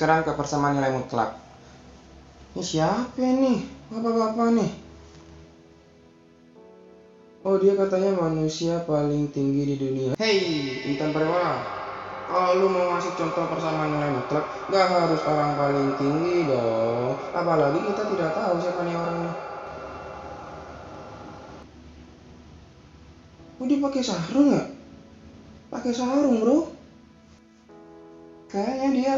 sekarang ke persamaan nilai mutlak. Ini siapa nih? Bapak-bapak nih. Oh, dia katanya manusia paling tinggi di dunia. Hey, Intan Pariwara, kalau lu mau ngasih contoh persamaan nilai mutlak, gak harus orang paling tinggi dong. Apalagi kita tidak tahu siapa nih orangnya. Oh, dia pakai sarung ya? Pakai sarung, bro. Kayaknya dia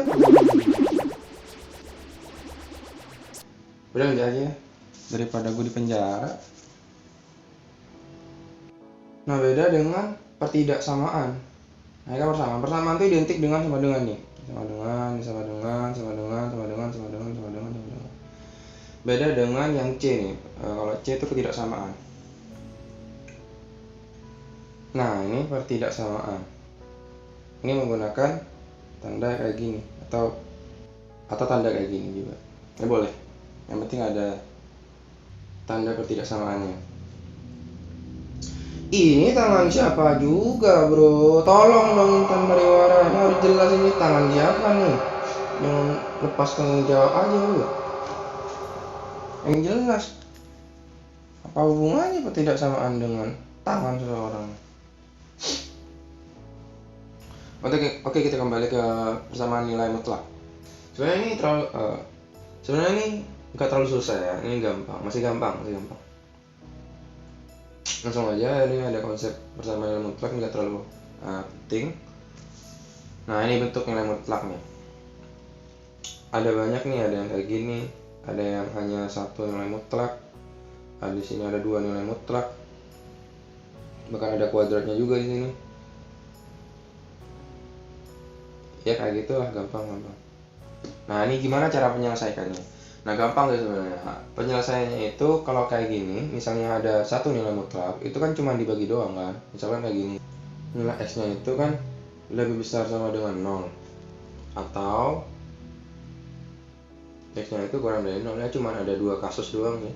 udah aja daripada gue di penjara. Nah, beda dengan pertidaksamaan. Nah, kan persamaan itu identik dengan sama dengan nih. Sama dengan. Beda dengan yang C nih. Kalau C itu ketidaksamaan. Nah, ini pertidaksamaan. Ini menggunakan tanda kayak gini atau tanda kayak gini juga. Ya boleh. Yang penting ada tanda ketidaksamaannya. Ini tangan siapa juga, bro? Tolong dong Intan Pariwara, ini harus jelas ini tangan siapa nih. Jangan lepas tanggung jawab aja lu. Yang jelas. Apa hubungannya ketidaksamaan dengan tangan seseorang? Oke, kita kembali ke persamaan nilai mutlak. Sebenarnya ini nggak terlalu susah ya. Ini masih gampang. Langsung aja, ini ada konsep persamaan nilai mutlak, nggak terlalu penting. Nah, ini bentuk nilai mutlak nih. Ada banyak nih, ada yang kayak gini, ada yang hanya satu nilai mutlak, di sini ada dua nilai mutlak, bahkan ada kuadratnya juga di sini. Ya kayak gitulah, gampang. Nah, ini gimana cara menyelesaikannya? Nah, gampang deh sebenarnya. Penyelesaiannya itu kalau kayak gini, misalnya ada satu nilai mutlak, itu kan cuma dibagi doang kan. Misalkan kayak gini, nilai x-nya itu kan lebih besar sama dengan 0, atau x-nya itu kurang dari 0. Ya cuma ada dua kasus doang ya,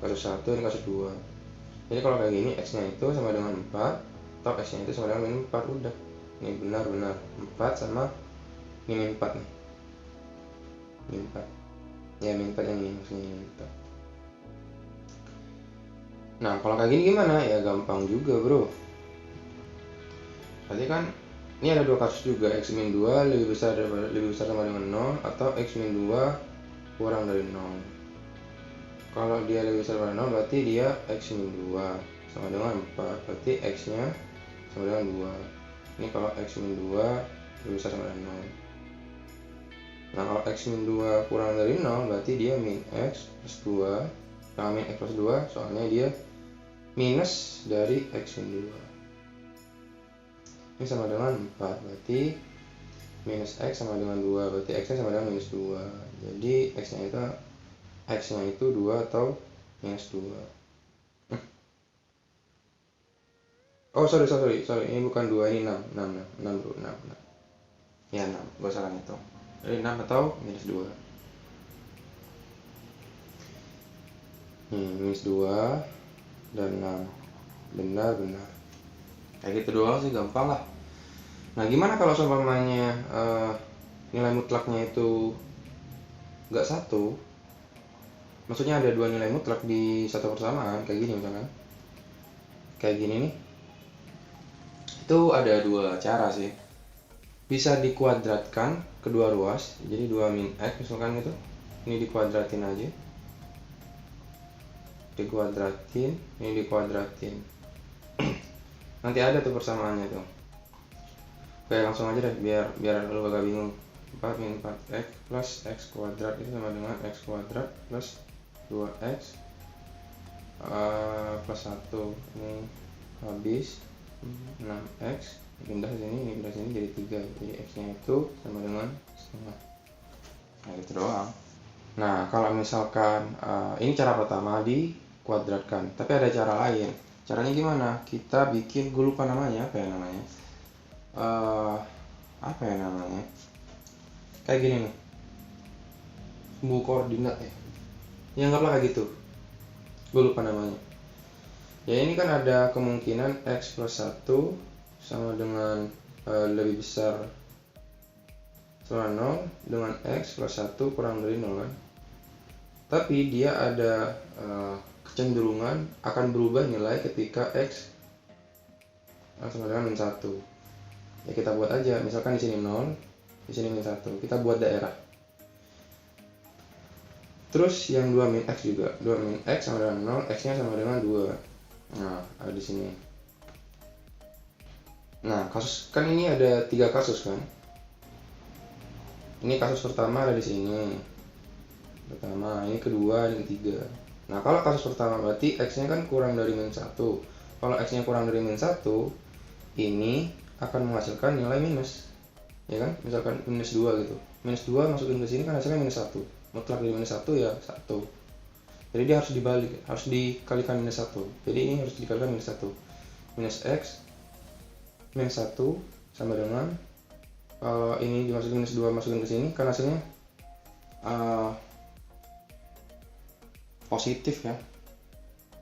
kasus 1 dan kasus 2. Jadi kalau kayak gini, x-nya itu sama dengan 4, atau x-nya itu sama dengan min 4, udah. Ini benar 4 sama min 4 nih, min 4 ya, min 4 yang ini maksudnya min 4. Nah, kalau kayak gini gimana? Ya gampang juga, bro. Berarti kan ini ada dua kasus juga, x min 2 lebih besar sama dengan 0, atau x min 2 kurang dari 0. Kalau dia lebih besar dari 0, berarti dia x min 2 sama dengan 4, berarti x nya sama dengan 2. Ini kalau x min 2 lebih besar sama dengan 0. Nah, kalau x min 2 kurang dari 0, berarti dia min x plus 2. Nah, min x plus 2 soalnya dia minus dari x min 2. Ini sama dengan 4, berarti minus x sama dengan 2, berarti x nya sama dengan minus 2. Jadi x nya itu 2 atau minus 2. Oh, sorry, ini bukan 2, ini 6 bro, 6. Ya, 6, gue salah ngitung. Jadi 6 atau minus 2. Minus 2 dan 6. Benar. Kayak gitu doang sih, gampang lah. Nah, gimana kalau seumpamanya nilai mutlaknya itu nggak satu? Maksudnya ada dua nilai mutlak di satu persamaan, kayak gini misalkan. Kayak gini nih. Itu ada dua cara sih. Bisa dikuadratkan kedua ruas, jadi 2 min x misalkan gitu. Ini dikuadratin aja, ini dikuadratin. Nanti ada tuh persamaannya tuh. Oke, langsung aja deh, biar lu agak bingung. 4 min 4x plus x kuadrat itu sama dengan x kuadrat plus 2x plus 1. Ini habis 6x, pindah sini, jadi 3. Jadi x nya itu sama dengan setengah. Nah, gitu doang. Nah, kalau misalkan ini cara pertama dikuadratkan, tapi ada cara lain. Caranya gimana? Kita bikin, gue lupa namanya, apa ya namanya, kayak gini nih, sumbu koordinat ya, anggaplah kayak gitu, gue lupa namanya. Ya, ini kan ada kemungkinan x plus 1 sama dengan lebih besar sama 0 dengan X plus 1 kurang dari 0 kan. Tapi dia ada kecenderungan akan berubah nilai ketika X sama dengan min 1. Ya kita buat aja, misalkan di sini 0, di sini min 1. Kita buat daerah. Terus yang 2 min X juga. 2 min X sama dengan 0, X-nya sama dengan 2. Nah, ada di sini. Nah, kasus kan ini ada 3 kasus kan. Ini kasus pertama ada di sini. Pertama, ini kedua, ini ketiga. Nah, kalau kasus pertama berarti X-nya kan kurang dari min 1. Kalau X-nya kurang dari min 1, ini akan menghasilkan nilai minus. Ya kan? Misalkan minus 2 gitu. Minus 2 masukin ke sini kan hasilnya minus 1. Mutlak dari minus 1 ya 1. Jadi dia harus dibalik, harus dikalikan minus 1. Jadi ini harus dikalikan minus 1. Minus X minus 1 sama dengan ini dimasukin minus 2 masukin ke sini kan hasilnya positif ya.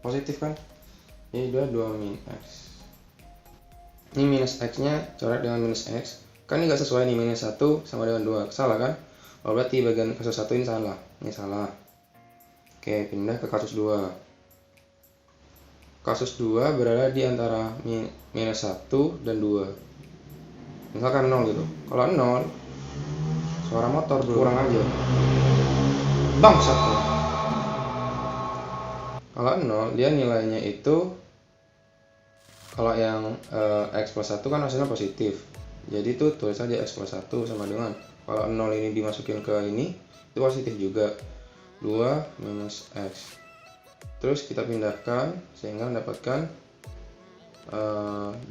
Positif kan? Jadi 2 min X. Ini minus X nya coret dengan minus X. Kan ini gak sesuai nih, minus 1 sama dengan 2. Salah kan? Oh, berarti bagian kasus 1 ini salah. Ini salah. Oke, pindah ke kasus 2. Kasus 2 berada di antara minus 1 dan 2. Misalkan 0 gitu. Kalau 0, suara motor bro, kurang aja. Bangsat. Kalau 0, dia nilainya itu, kalau yang X plus 1 kan hasilnya positif. Jadi tuh tulis aja X plus 1 sama dengan, kalau 0 ini dimasukin ke ini, itu positif juga. 2 minus X. Terus kita pindahkan sehingga mendapatkan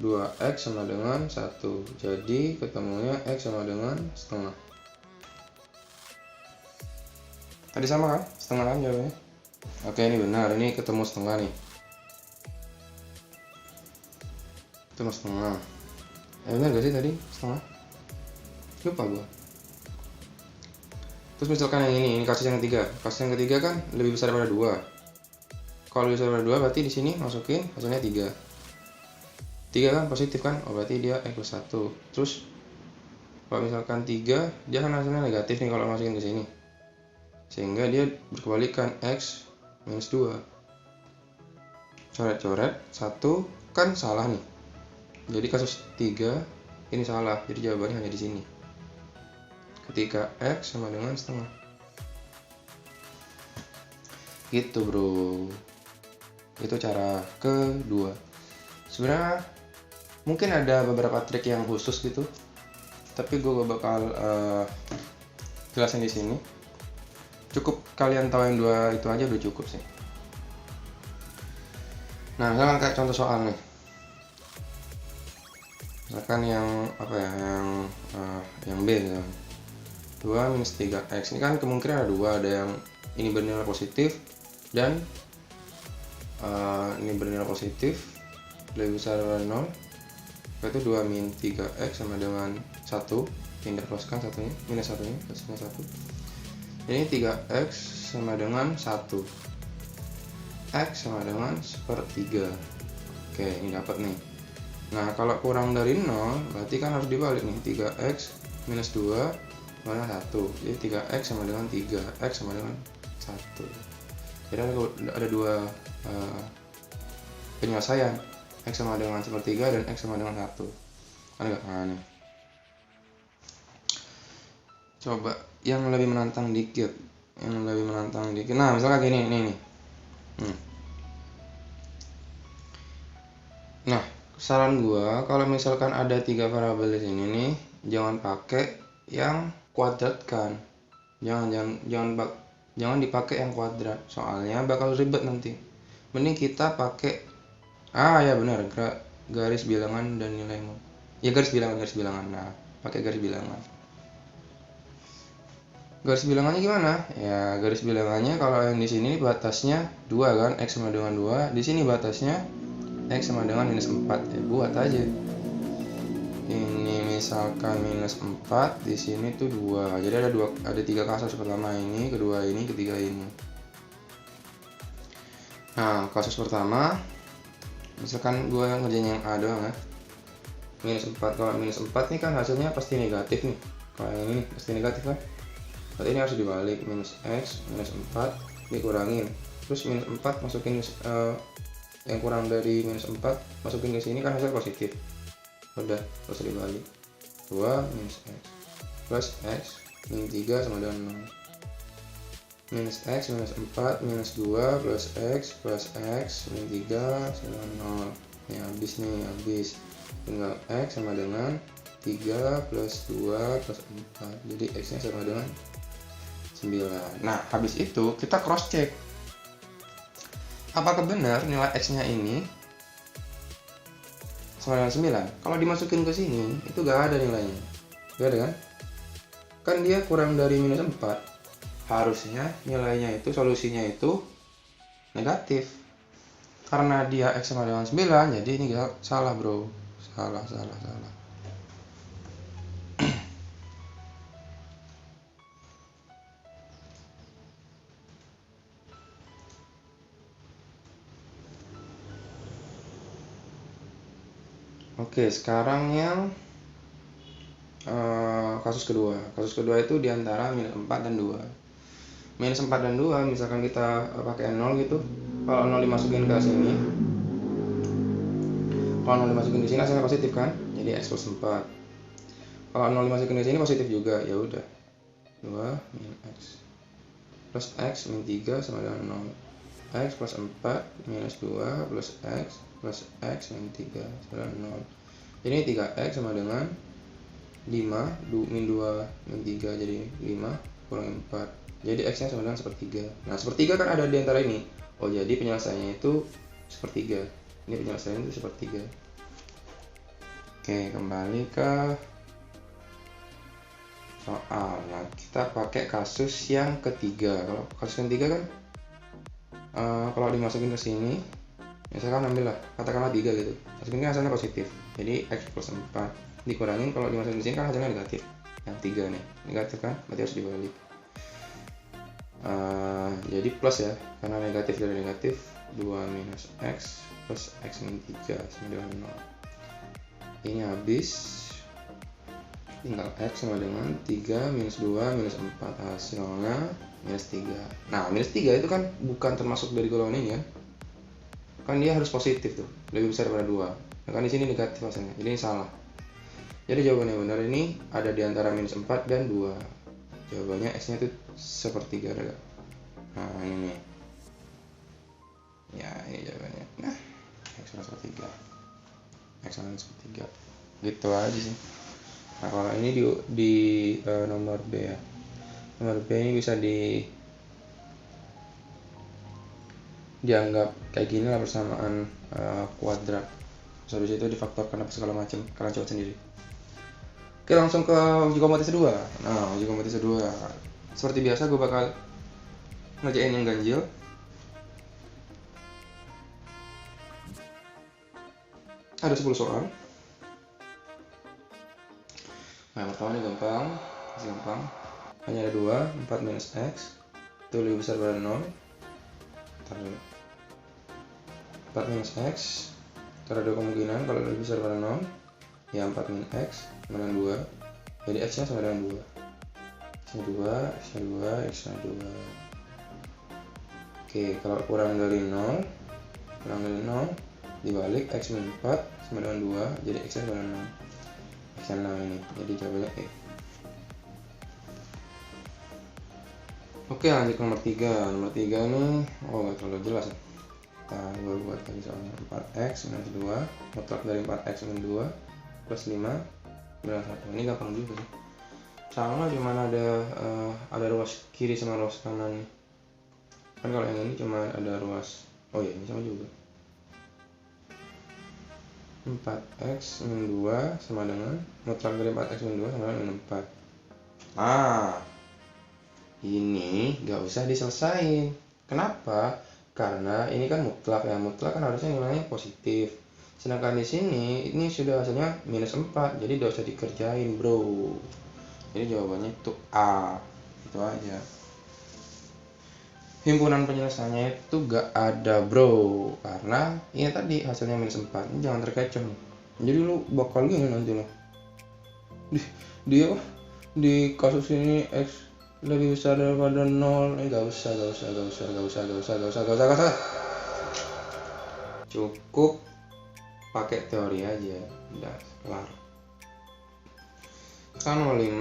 2X sama dengan 1. Jadi ketemunya X sama dengan setengah. Tadi sama kan? Setengah kan jawabannya? Oke, ini benar. Ini ketemu setengah nih. Ketemu setengah. Benar gak sih tadi setengah? Lupa gua. Terus misalkan yang ini kasus yang ketiga. Kasus yang ketiga kan lebih besar daripada 2. Kalau lebih besar daripada 2 berarti di sini masukin hasilnya 3. 3 kan positif kan? Oh, berarti dia X plus 1. Terus kalau misalkan 3, dia kan hasilnya negatif nih kalau masukin ke sini. Sehingga dia berkebalikan X minus 2. Coret-coret 1 kan salah nih. Jadi kasus 3 ini salah. Jadi jawabannya hanya di sini. Ketika X sama dengan setengah. Gitu bro. Itu cara kedua. Sebenarnya mungkin ada beberapa trik yang khusus gitu, tapi gue bakal jelasin di sini. Cukup kalian tahu yang dua itu aja udah cukup sih. Nah, misalkan kayak contoh soal nih. Misalkan yang apa ya, yang B gitu. 2 minus 3x. Ini kan kemungkinan ada 2, ada yang ini bernilai positif dan ini bernilai positif lebih besar dari 0. Yaitu 2 min 3x sama dengan 1. Pindah pluskan satunya, minus satunya, pluskan 1. Ini 3x sama dengan 1. X sama dengan 1/3. Oke, ini dapat nih. Nah, kalau kurang dari 0 berarti kan harus dibalik nih. 3x minus 2 mana 1. Jadi 3x sama dengan 3, x sama dengan 1. Jadi ada dua penyelesaian, x sama dengan 1/3 dan x sama dengan 1. Kan enggak aneh. Coba yang lebih menantang dikit. Nah, misalnya gini nih. Nah, saran gua kalau misalkan ada 3 variabel di sini nih, jangan pakai yang kuadratkan. Jangan dipakai yang kuadrat, soalnya bakal ribet nanti. Mending kita pakai ya benar, garis bilangan dan nilaimu. Ya garis bilangan. Nah, pakai garis bilangan. Garis bilangannya gimana? Ya, garis bilangannya kalau yang di sini batasnya 2 kan, x sama dengan 2. Di sini batasnya x sama dengan minus 4. Ya, buat aja. Ini misalkan minus 4, di sini tuh 2. Jadi ada 3 kasus, pertama ini, kedua ini, ketiga ini. Nah, kasus pertama misalkan gue ngerjain yang A doang ya. Minus 4. Kalau minus 4 nih kan hasilnya pasti negatif nih. Kalau yang ini pasti negatif kan, berarti ini harus dibalik, minus X minus 4 dikurangin, terus minus 4 masukin yang kurang dari minus 4 masukin ke sini kan hasil positif, udah terus dibalik, 2 minus X plus X min 3 sama dengan 0, minus X minus 4 minus 2 plus X min 3 sama dengan 0. Ini habis tinggal X sama dengan 3 plus 2 plus 4, jadi X nya sama dengan 9. Nah habis itu kita cross check apakah benar nilai X nya ini sama dengan 9. Kalau dimasukin ke sini itu gak ada nilainya, gak ada kan dia kurang dari minus 4, harusnya nilainya itu, solusinya itu negatif. Karena dia X sama dengan 9, jadi ini salah bro, salah. Oke, sekarang yang kasus kedua itu diantara minus 4 dan 2. Minus 4 dan 2 misalkan kita pakai 0 gitu, kalau 0 dimasukin ke sini, kalau 0 dimasukin di sini hasilnya positif kan, jadi X plus 4. Kalau 0 dimasukin di sini positif juga, ya udah 2 min X plus X min 3 sama dengan 0. X plus 4 minus 2 plus X min 3 sama dengan 0. Jadi 3X sama dengan 5 min 2 min 3 jadi 5 kurang 4, jadi X nya sama dengan sepertiga. Nah sepertiga kan ada di antara ini, oh jadi penyelesaiannya itu sepertiga, ini penyelesaiannya itu sepertiga. Oke, kembali ke soal. Nah kita pakai kasus yang ketiga. Kalau kasus yang ketiga kan kalau dimasukin ke sini, misalkan ambillah katakanlah 3 gitu, masukin kan hasilnya positif, jadi X plus 4 dikurangin, kalau dimasukin di sini kan hasilnya negatif, yang 3 nih negatif kan, berarti harus dibalik. Jadi plus ya, karena negatif dari negatif, 2 minus X plus X min 3 sama dengan 0. Ini habis, tinggal X sama dengan 3 minus 2 minus 4, hasilnya minus 3. Nah minus 3 itu kan bukan termasuk dari golongan ini kan dia harus positif tuh, lebih besar daripada 2. Nah, kan di sini negatif hasilnya, jadi ini salah. Jadi jawaban yang benar ini ada di antara minus 4 dan 2. Jawabannya X nya itu sepertiga. Nah ini nih, ya ini jawabannya. Nah X sama sepertiga, X sama sepertiga, gitu aja sih. Nah kalau ini di nomor B ya, nomor B ini bisa dianggap kayak gini lah, persamaan kuadrat. Terus habis itu difaktorkan apa segala macam, kalian coba sendiri. Oke, langsung ke uji kompetensi 2. Nah uji kompetensi 2 seperti biasa gue bakal ngerjain yang ganjil. Ada 10 soal. Nah yang pertama ini gampang, hanya ada 2, 4 minus X itu lebih besar daripada 0. Ntar dulu, 4 minus X, ntar ada kemungkinan kalau lebih besar daripada 0 ya 4 min X sama dengan 2, jadi X nya sama dengan 2, X nya 2, X nya 2. Oke, kalau kurang dari 0 dibalik, X min 4 sama dengan 2, jadi X nya sama dengan 6. X nya 6 ini, jadi jawabannya E. Oke, lanjut ke nomor 3. Nomor 3 ini nggak terlalu jelas ya. Kita buat lagi soalnya. 4X minus 2 mutlak dari 4X minus 2 plus 5 minus 1. Ini gampang juga sih, sama cuma ada ruas kiri sama ruas kanan kan. Kalau yang ini cuma ada ruas, oh iya ini sama juga. 4X min 2 sama dengan mutlak dari 4X min 2 sama dengan 4. Ini gak usah diselesain. Kenapa? Karena ini kan mutlak ya, mutlak kan harusnya nilainya positif. Sedangkan di sini ini sudah hasilnya minus 4, jadi gak usah dikerjain bro. Jadi jawabannya itu A, itu aja. Himpunan penyelesaiannya itu gak ada bro, karena ini tadi hasilnya minus 4. Ini jangan terkecoh nih. Jadi lu bakal gini nanti lo. Dia di kasus ini X lebih besar daripada 0. Gak usah. Cukup pakai teori aja, udah kelar. Kan 5.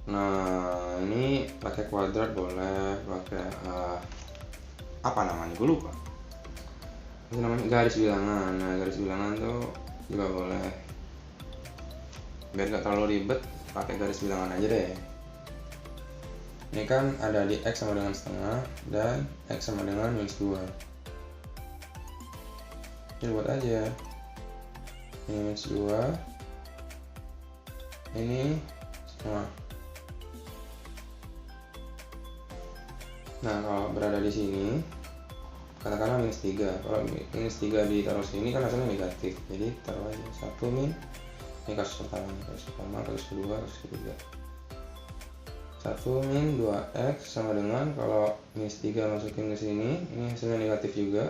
Nah, ini pakai kuadrat boleh, pakai apa namanya? Gue lupa. Namanya garis bilangan. Nah, garis bilangan tuh juga boleh. Biar gak terlalu ribet, pakai garis bilangan aja deh. Ini kan ada di X sama dengan setengah dan X sama dengan minus 2. Ini buat aja. Ini minus 2. Ini setengah. Nah, kalau berada di sini, katakanlah minus 3. Kalau minus 3 ditaruh sini kan hasilnya negatif. Jadi taruh aja 1 min. Ini kasus pertama, kasus kedua, kasus ketiga. 1 min 2x sama dengan, kalau minus 3 masukin ke sini, ini hasilnya negatif juga.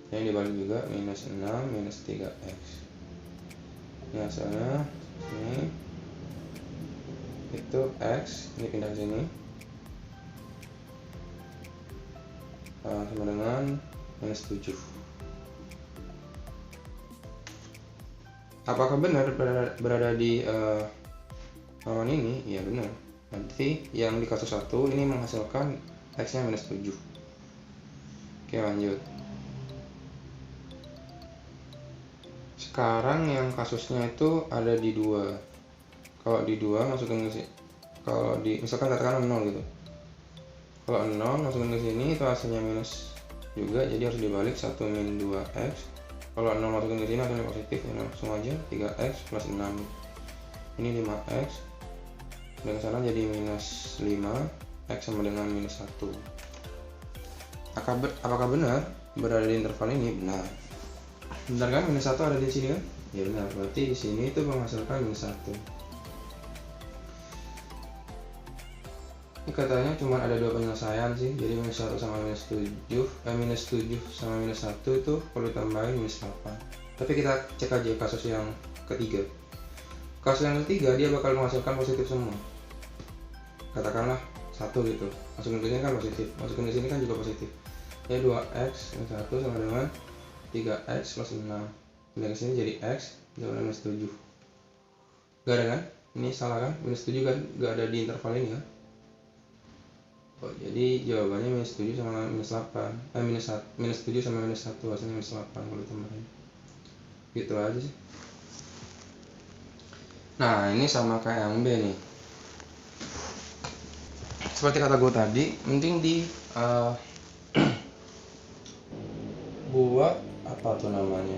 Yang dibalik juga, minus 6 minus 3x. Ini hasilnya ini. Itu x, ini pindah ke sini. Sama dengan minus 7. Apakah benar berada di lawan ini? Iya benar. Berarti yang di kasus 1 ini menghasilkan x nya minus 7. Oke, lanjut. Sekarang yang kasusnya itu ada di 2. Kalau di 2 masukin ke sini. Kalau di misalkan katakan 0 gitu. Kalau 0 masukin ke sini itu hasilnya minus juga, jadi harus dibalik 1 min 2x. Kalau 0 masukin ke sini hasilnya positif, ya langsung aja 3x plus 6. Ini 5x. Dan sana jadi minus 5, x sama dengan minus 1. Apakah benar berada di interval ini? Benar. Benar kan? Minus 1 ada di sini kan? Ya benar. Berarti di sini itu menghasilkan minus 1. Ini katanya cuma ada 2 penyelesaian sih. Jadi minus 1 sama minus 7, minus 7 sama minus 1 itu perlu tambahin minus 8. Tapi kita cek aja kasus yang ketiga. Kasus yang ketiga dia bakal menghasilkan positif semua. Katakanlah 1 gitu. Masukin ke sini kan positif. Masukin ke sini kan juga positif. Ya 2x minus 1 sama dengan 3x plus 6. Pindah ke sini jadi x sama minus 7. Gak ada kan? Ini salah kan? Minus 7 kan gak ada di interval ini kan? Oh, jadi jawabannya minus 7 sama minus 8. Minus 7 sama minus 1 hasilnya minus 8 kalau ditambahin. Gitu aja sih. Nah, ini sama kayak yang B nih. Seperti kata gue tadi, mending di buat apa tuh namanya,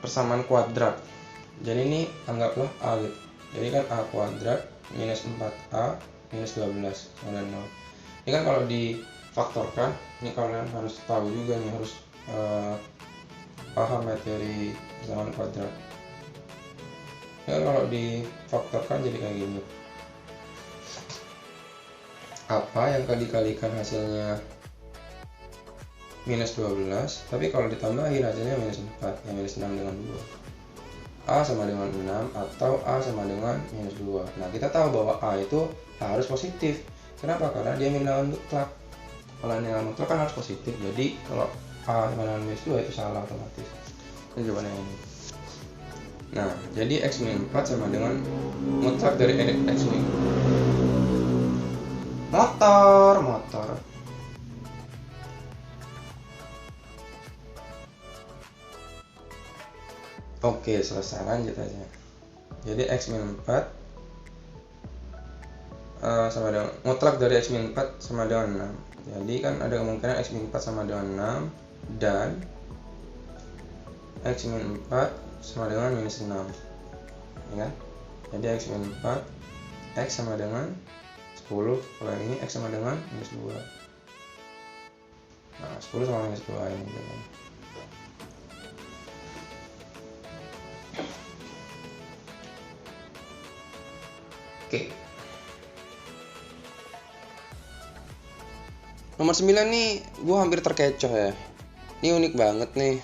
persamaan kuadrat. Jadi ini anggaplah A gitu. Jadi kan A kuadrat minus 4A minus 12 sama dengan 0. Ini kan kalau difaktorkan, ini kalian harus tahu juga nih, harus paham materi persamaan kuadrat. Ya, kalau difaktorkan jadi kayak gini. Apa yang dikalikan hasilnya minus 12, tapi kalau ditambahin hasilnya minus 4, ya minus 6 dengan 2. A sama dengan 6 atau A sama dengan minus 2. Nah, kita tahu bahwa A itu harus positif. Kenapa? Karena dia nilai mutlak. Kalau nilai mutlak kan harus positif. Jadi kalau A sama dengan minus 2 itu salah otomatis. Ini jawabannya ini. Nah, jadi X min 4 sama dengan mutlak dari X min. Motor. Oke, selesai, lanjut aja. Jadi X min 4 sama dengan mutlak dari X min 4 sama dengan 6. Jadi kan ada kemungkinan X min 4 sama dengan 6 dan X min 4 sama dengan minus 6, ya kan? Jadi X min 4 X sama dengan 10. Kalau yang ini X sama dengan minus 2. Nah, 10 sama minus 2 ini jawabannya. Oke. Nomor 9 nih gue hampir terkecoh ya. Ini unik banget nih.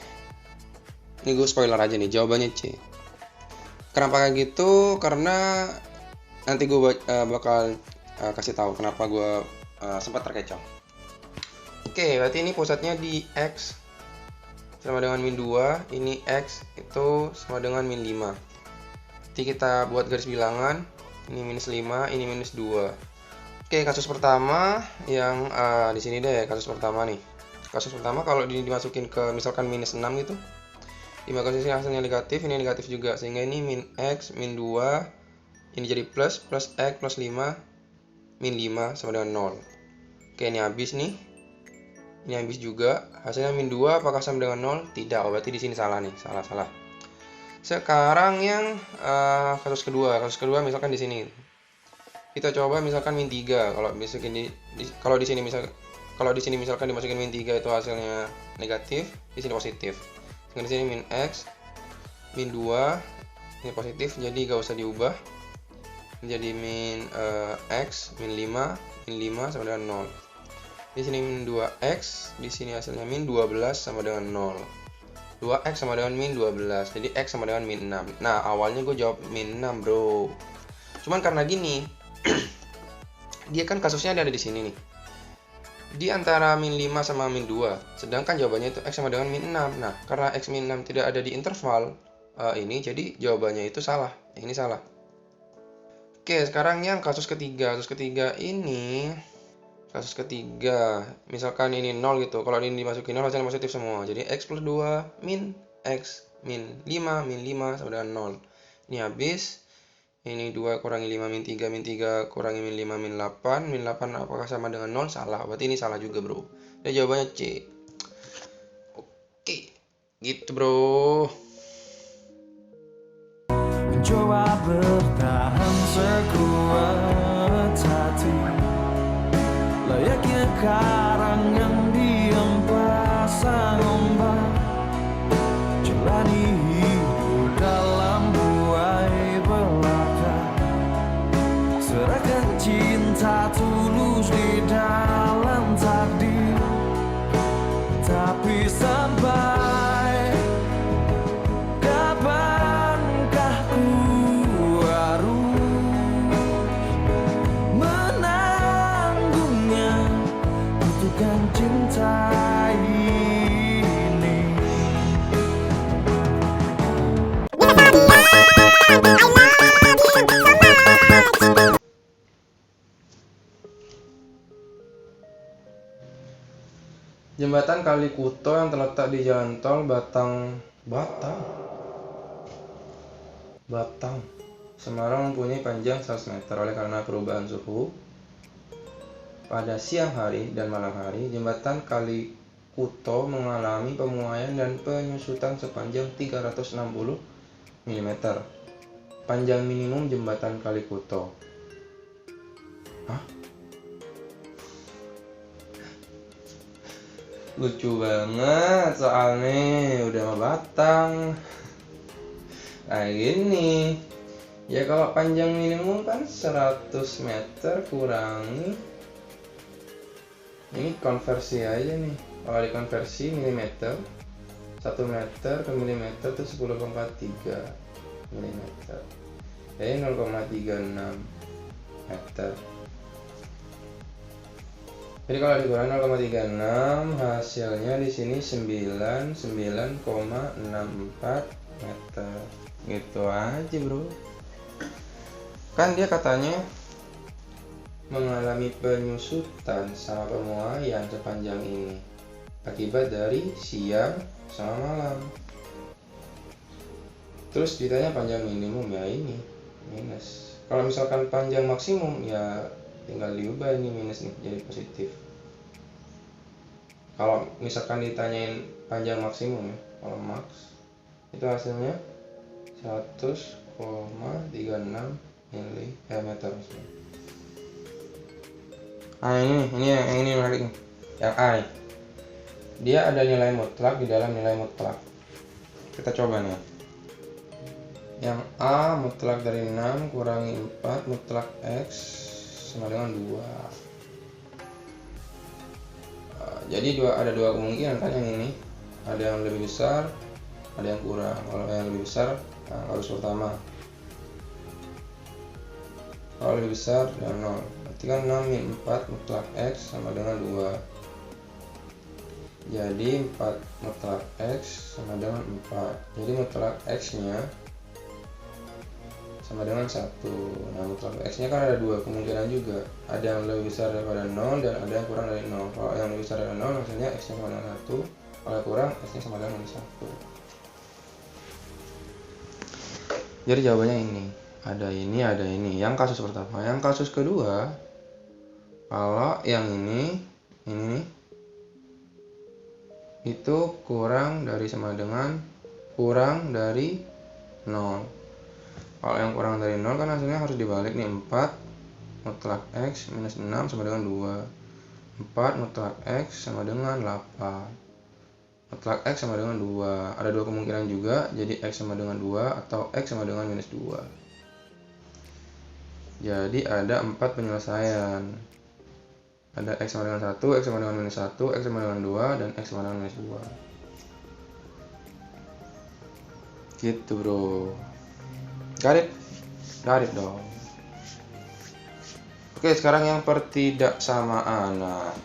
Ini gue spoiler aja nih, jawabannya C. Kenapa kayak gitu? Karena nanti gue bakal kasih tahu kenapa gue sempat terkecoh. Oke, berarti ini pusatnya di X sama dengan min 2, ini X itu sama dengan min 5. Nanti kita buat garis bilangan, ini minus 5, ini minus 2. Oke, kasus pertama yang di sini deh, kasus pertama nih. Kasus pertama kalau dimasukin ke misalkan minus 6 gitu, dimasukin hasilnya negatif, ini negatif juga, sehingga ini min X, min 2, ini jadi plus X plus 5, min 5 sama dengan 0. Oke, ini habis nih. Ini habis juga. Hasilnya min 2 apakah sama dengan 0? Tidak. Oh, berarti di sini salah nih. Salah. Sekarang yang kasus kedua. Kasus kedua misalkan di sini. Kita coba misalkan min 3. Kalau di sini misalkan dimasukin min 3 itu hasilnya negatif, di sini positif. Di sini min X, min 2, ini positif, jadi gak usah diubah. Jadi min X, min 5 sama dengan 0. Di sini min 2X, di sini hasilnya min 12 sama dengan 0. 2X sama dengan min 12, jadi X sama dengan min 6. Nah, awalnya gue jawab min 6, bro. Cuman karena gini, dia kan kasusnya ada di sini nih. Di antara min 5 sama min 2, sedangkan jawabannya itu X sama dengan min 6. Nah, karena X min 6 tidak ada di interval ini, jadi jawabannya itu salah. Ini salah. Oke, sekarang yang kasus ketiga. Kasus ketiga, misalkan ini 0 gitu. Kalau ini dimasukin 0 hasilnya positif semua. Jadi X plus 2 min X min 5 sama dengan 0. Ini habis. Ini 2 kurangi 5 min 3 kurangi min 5 min 8. Min 8 apakah sama dengan 0? Salah. Berarti ini salah juga, bro. Dan jawabannya C. Oke. Gitu, bro. Mencoba bertahan sekuat hati, layaknya karang yang diam pasang ombak, jalani hidup dalam buai belaka, serahkan cinta tulus di dalam takdir. Tapi sampai kapankah ku harus menanggungnya, butuhkan cinta ini. Jembatan Kali Kuto yang terletak di Jalan Tol Batang, Semarang mempunyai panjang 100 meter. Oleh karena perubahan suhu pada siang hari dan malam hari, jembatan Kali Kuto mengalami pemuaian dan penyusutan sepanjang 360 mm. Panjang minimum jembatan Kali Kuto. Lucu banget soalnya udah sama Batang. Nah gini, ya kalau panjang minimum kan 100 meter kurangi, ini konversi aja nih. Kalau dikonversi milimeter, 1 meter ke milimeter itu 10,3 mm. Jadi 0,36 meter. Jadi kalau dikurangi 0,36, hasilnya di sini 99,64 meter. Gitu aja, bro. Kan dia katanya mengalami penyusutan sama pemuaian sepanjang ini akibat dari siang sama malam. Terus ditanya panjang minimum, ya ini minus. Kalau misalkan panjang maksimum, ya tinggal diubah ini minus nih jadi positif. Kalau misalkan ditanyain panjang maksimum ya, kalau max itu hasilnya 100,36 mm. Ini menarik nih. Yang A nih. Dia ada nilai mutlak di dalam nilai mutlak. Kita coba nih. Yang A mutlak dari 6 kurangi 4 mutlak X sama dengan 2. Jadi ada dua kemungkinan kan yang ini. ada yang lebih besar, ada yang kurang. Kalau yang lebih besar, arus pertama. Kalau lebih besar dan 0, berarti kan 6 min 4 mutlak X sama dengan 2. Jadi 4 mutlak X sama dengan 4. Jadi mutlak X nya sama dengan 1. Nah, mutlak X nya kan ada 2 kemungkinan juga. Ada yang lebih besar daripada 0 dan ada yang kurang dari 0. Kalau yang lebih besar dari 0 maksudnya X nya sama dengan 1. Kalau kurang X nya sama dengan 1. Jadi jawabannya ini. Ada ini, ada ini. Yang kasus pertama. Yang kasus kedua, kalau yang ini itu kurang dari sama dengan kurang dari 0. Kalau yang kurang dari 0 kan hasilnya harus dibalik nih. 4 mutlak X minus 6 sama dengan 2. 4 mutlak X sama dengan 8. Mutlak X sama dengan 2. Ada 2 kemungkinan juga, jadi X sama dengan 2 atau X sama dengan minus 2. Jadi ada 4 penyelesaian. Ada X sama dengan 1, X sama dengan minus 1, X sama dengan 2, dan X sama dengan minus 2. Gitu bro. Got it dong. Oke, sekarang yang pertidaksamaan. Nah,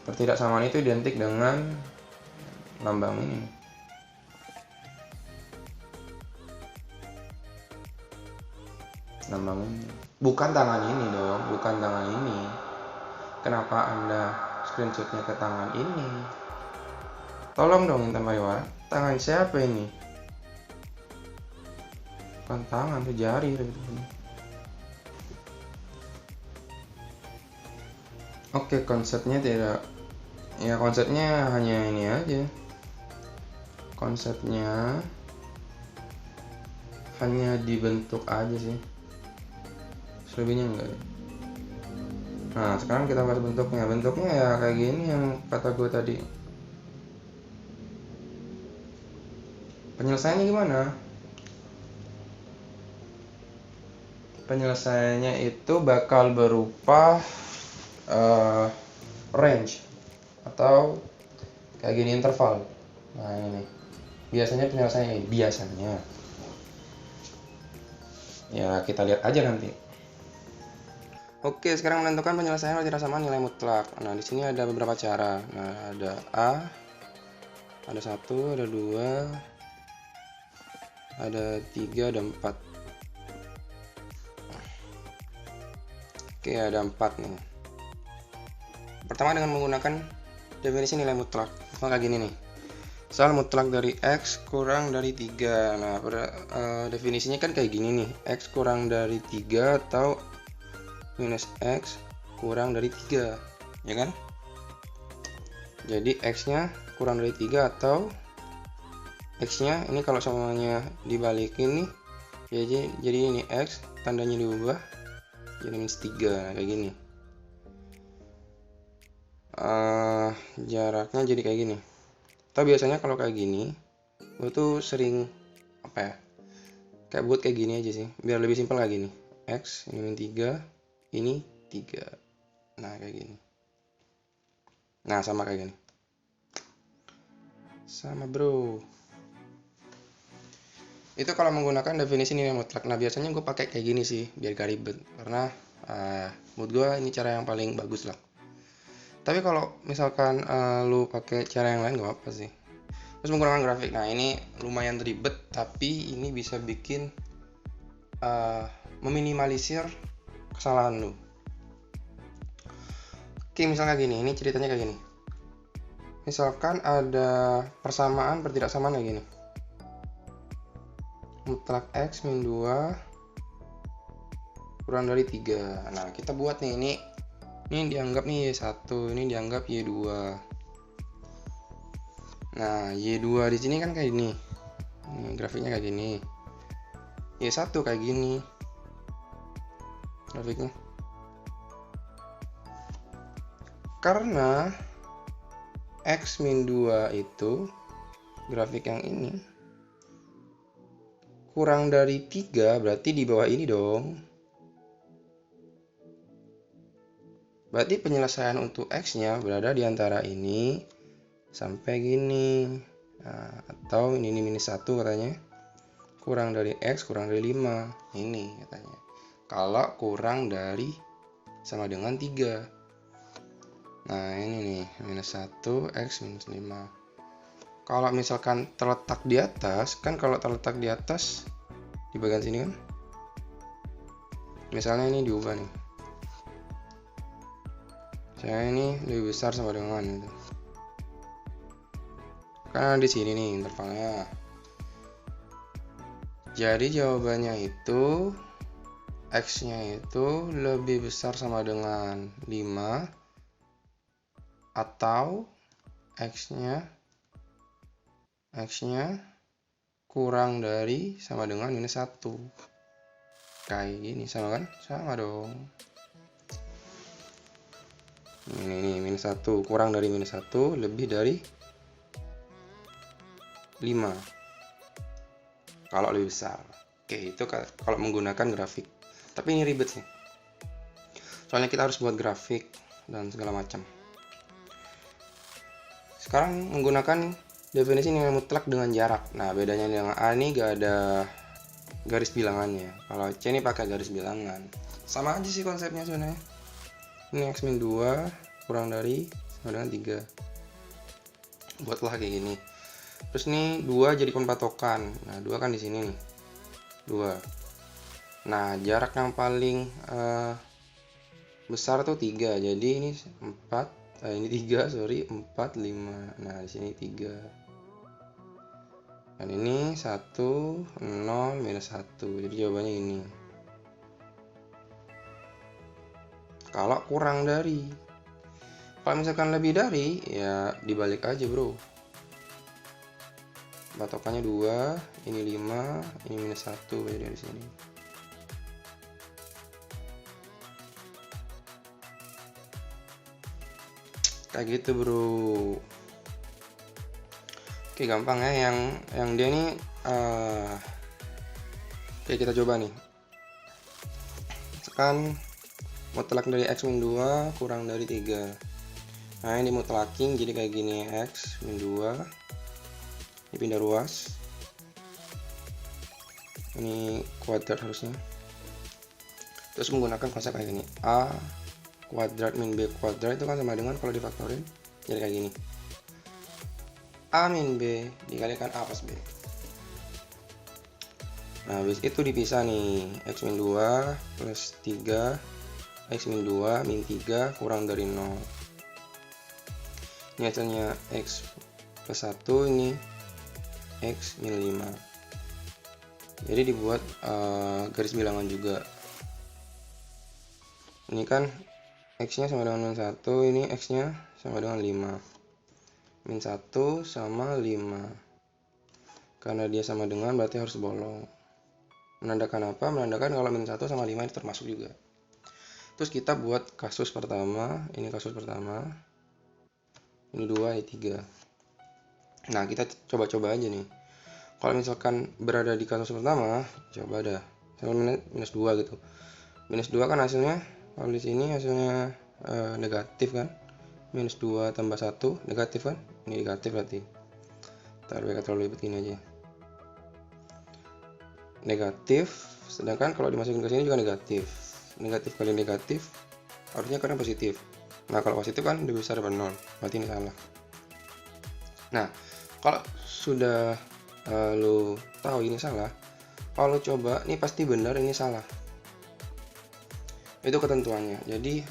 pertidaksamaan itu identik dengan lambang ini. Lambang ini. Bukan tangan ini dong, bukan tangan ini. Kenapa Anda screenshotnya ke tangan ini? Tolong dong Intan Mariwara, tangan siapa ini? Bukan tangan, itu jari. Oke, konsepnya tidak. Ya, konsepnya hanya ini aja. Konsepnya hanya dibentuk aja sih. Selebihnya enggak. Nah, sekarang kita bahas bentuknya. Bentuknya ya kayak gini yang kata gue tadi. Penyelesaiannya gimana? Penyelesaiannya itu bakal berupa range atau kayak gini interval. Nah, ini biasanya penyelesaiannya biasanya. Ya, kita lihat aja nanti. Oke, sekarang menentukan penyelesaian pertidaksamaan nilai mutlak. Nah, di sini ada beberapa cara. Nah, ada A, ada 1, ada 2, ada 3, ada 4. Oke, ada 4 nih. Pertama dengan menggunakan definisi nilai mutlak. Maka gini nih. Soal mutlak dari X kurang dari 3. Nah, definisinya kan kayak gini nih. X kurang dari 3 atau minus X kurang dari 3. Ya kan? Jadi X nya kurang dari 3 atau X nya ini kalau semuanya dibalikin nih. Jadi ini X tandanya diubah jadi minus 3. Nah, kayak gini. Jaraknya jadi kayak gini. Tapi biasanya kalau kayak gini gue tuh sering apa ya, kayak buat kayak gini aja sih biar lebih simpel kayak gini. X ini min 3, ini 3. Nah, kayak gini. Nah, sama kayak gini. Sama bro. Itu kalau menggunakan definisi nilai mutlak. Nah, biasanya gue pakai kayak gini sih biar gak ribet, karena menurut gue ini cara yang paling bagus lah. Tapi kalau misalkan lu pakai cara yang lain gak apa-apa sih. Terus menggunakan grafik. Nah, ini lumayan ribet, tapi ini bisa bikin meminimalisir kesalahan lu. Oke, misalnya gini. Ini ceritanya kayak gini. Misalkan ada persamaan pertidaksamaan kayak gini. Mutlak X min 2 kurang dari 3. Nah, kita buat nih. Ini dianggap nih Y1, ini dianggap Y2. Nah, Y2 di sini kan kayak gini. Ini grafiknya kayak gini. Y1 kayak gini. Grafiknya. Karena X min 2 itu grafik yang ini kurang dari 3, berarti di bawah ini dong. Berarti penyelesaian untuk X nya berada di antara ini sampai gini. Nah, atau ini minus 1 katanya, kurang dari X kurang dari 5, ini katanya. Kalau kurang dari sama dengan 3. Nah ini nih, minus 1 X minus 5. Kalau misalkan terletak di atas, kan kalau terletak di atas di bagian sini kan, misalnya ini diubah nih, saya ini lebih besar sama dengan gitu. Karena di sini nih intervalnya. Jadi jawabannya itu X-nya itu lebih besar sama dengan 5 atau X-nya kurang dari sama dengan minus 1. Kayak gini, sama kan? Sama dong. Ini minus 1, kurang dari minus 1, lebih dari 5 kalau lebih besar. Oke, itu kalau menggunakan grafik. Tapi ini ribet sih, soalnya kita harus buat grafik dan segala macam. Sekarang menggunakan definisi nilai mutlak dengan jarak. Nah, bedanya dengan A ini gak ada garis bilangannya. Kalau C ini pakai garis bilangan. Sama aja sih konsepnya sebenarnya. Ini X min 2 kurang dari sama dengan 3. Buatlah kayak gini. Terus nih 2 jadikan patokan. Nah 2 kan di sini nih, 2. Nah jarak yang paling besar tuh 3. Jadi ini 4. Ini 3, sorry, 4, 5. Nah di sini 3. Dan ini 1, 0, minus 1. Jadi jawabannya ini. Kalau kurang dari. Kalau misalkan lebih dari, ya dibalik aja bro. Patokannya 2, ini 5, ini minus 1, beda dari sini. Kayak gitu bro. Oke, gampang ya. Yang dia nih oke, kita coba nih. Misalkan mutlak dari X min 2 kurang dari 3. Nah ini mutlakin jadi kayak gini, X min 2. Ini pindah ruas, ini kuadrat harusnya. Terus menggunakan konsep kayak gini, A kuadrat min B kuadrat itu kan sama dengan kalau difaktorin jadi kayak gini, A min B dikalikan A plus B. Nah habis itu dipisah nih, X min 2 plus 3, X min 2 min 3 kurang dari 0. Ini hasilnya X plus 1, ini X min 5. Jadi dibuat garis bilangan juga. Ini kan X nya sama dengan min 1, ini X nya sama dengan 5. Min 1 sama 5. Karena dia sama dengan berarti harus bolong. Menandakan apa? Menandakan kalau min 1 sama 5 itu termasuk juga. Terus kita buat kasus pertama. Ini kasus pertama. Ini 2, ini 3. Nah kita coba-coba aja nih. Kalau misalkan berada di kasus pertama, coba dah minus 2 gitu. Minus 2 kan hasilnya, kalau di sini hasilnya negatif kan. Minus 2 tambah 1 negatif kan. Ini negatif berarti. Taruh terlalu begini aja. Negatif, sedangkan kalau dimasukin ke sini juga negatif. Negatif kali negatif harusnya kan positif. Nah kalau positif kan lebih besar daripada 0, berarti ini salah. Nah kalau sudah lu tahu ini salah, kalau coba ini pasti benar, ini salah. Itu ketentuannya. Jadi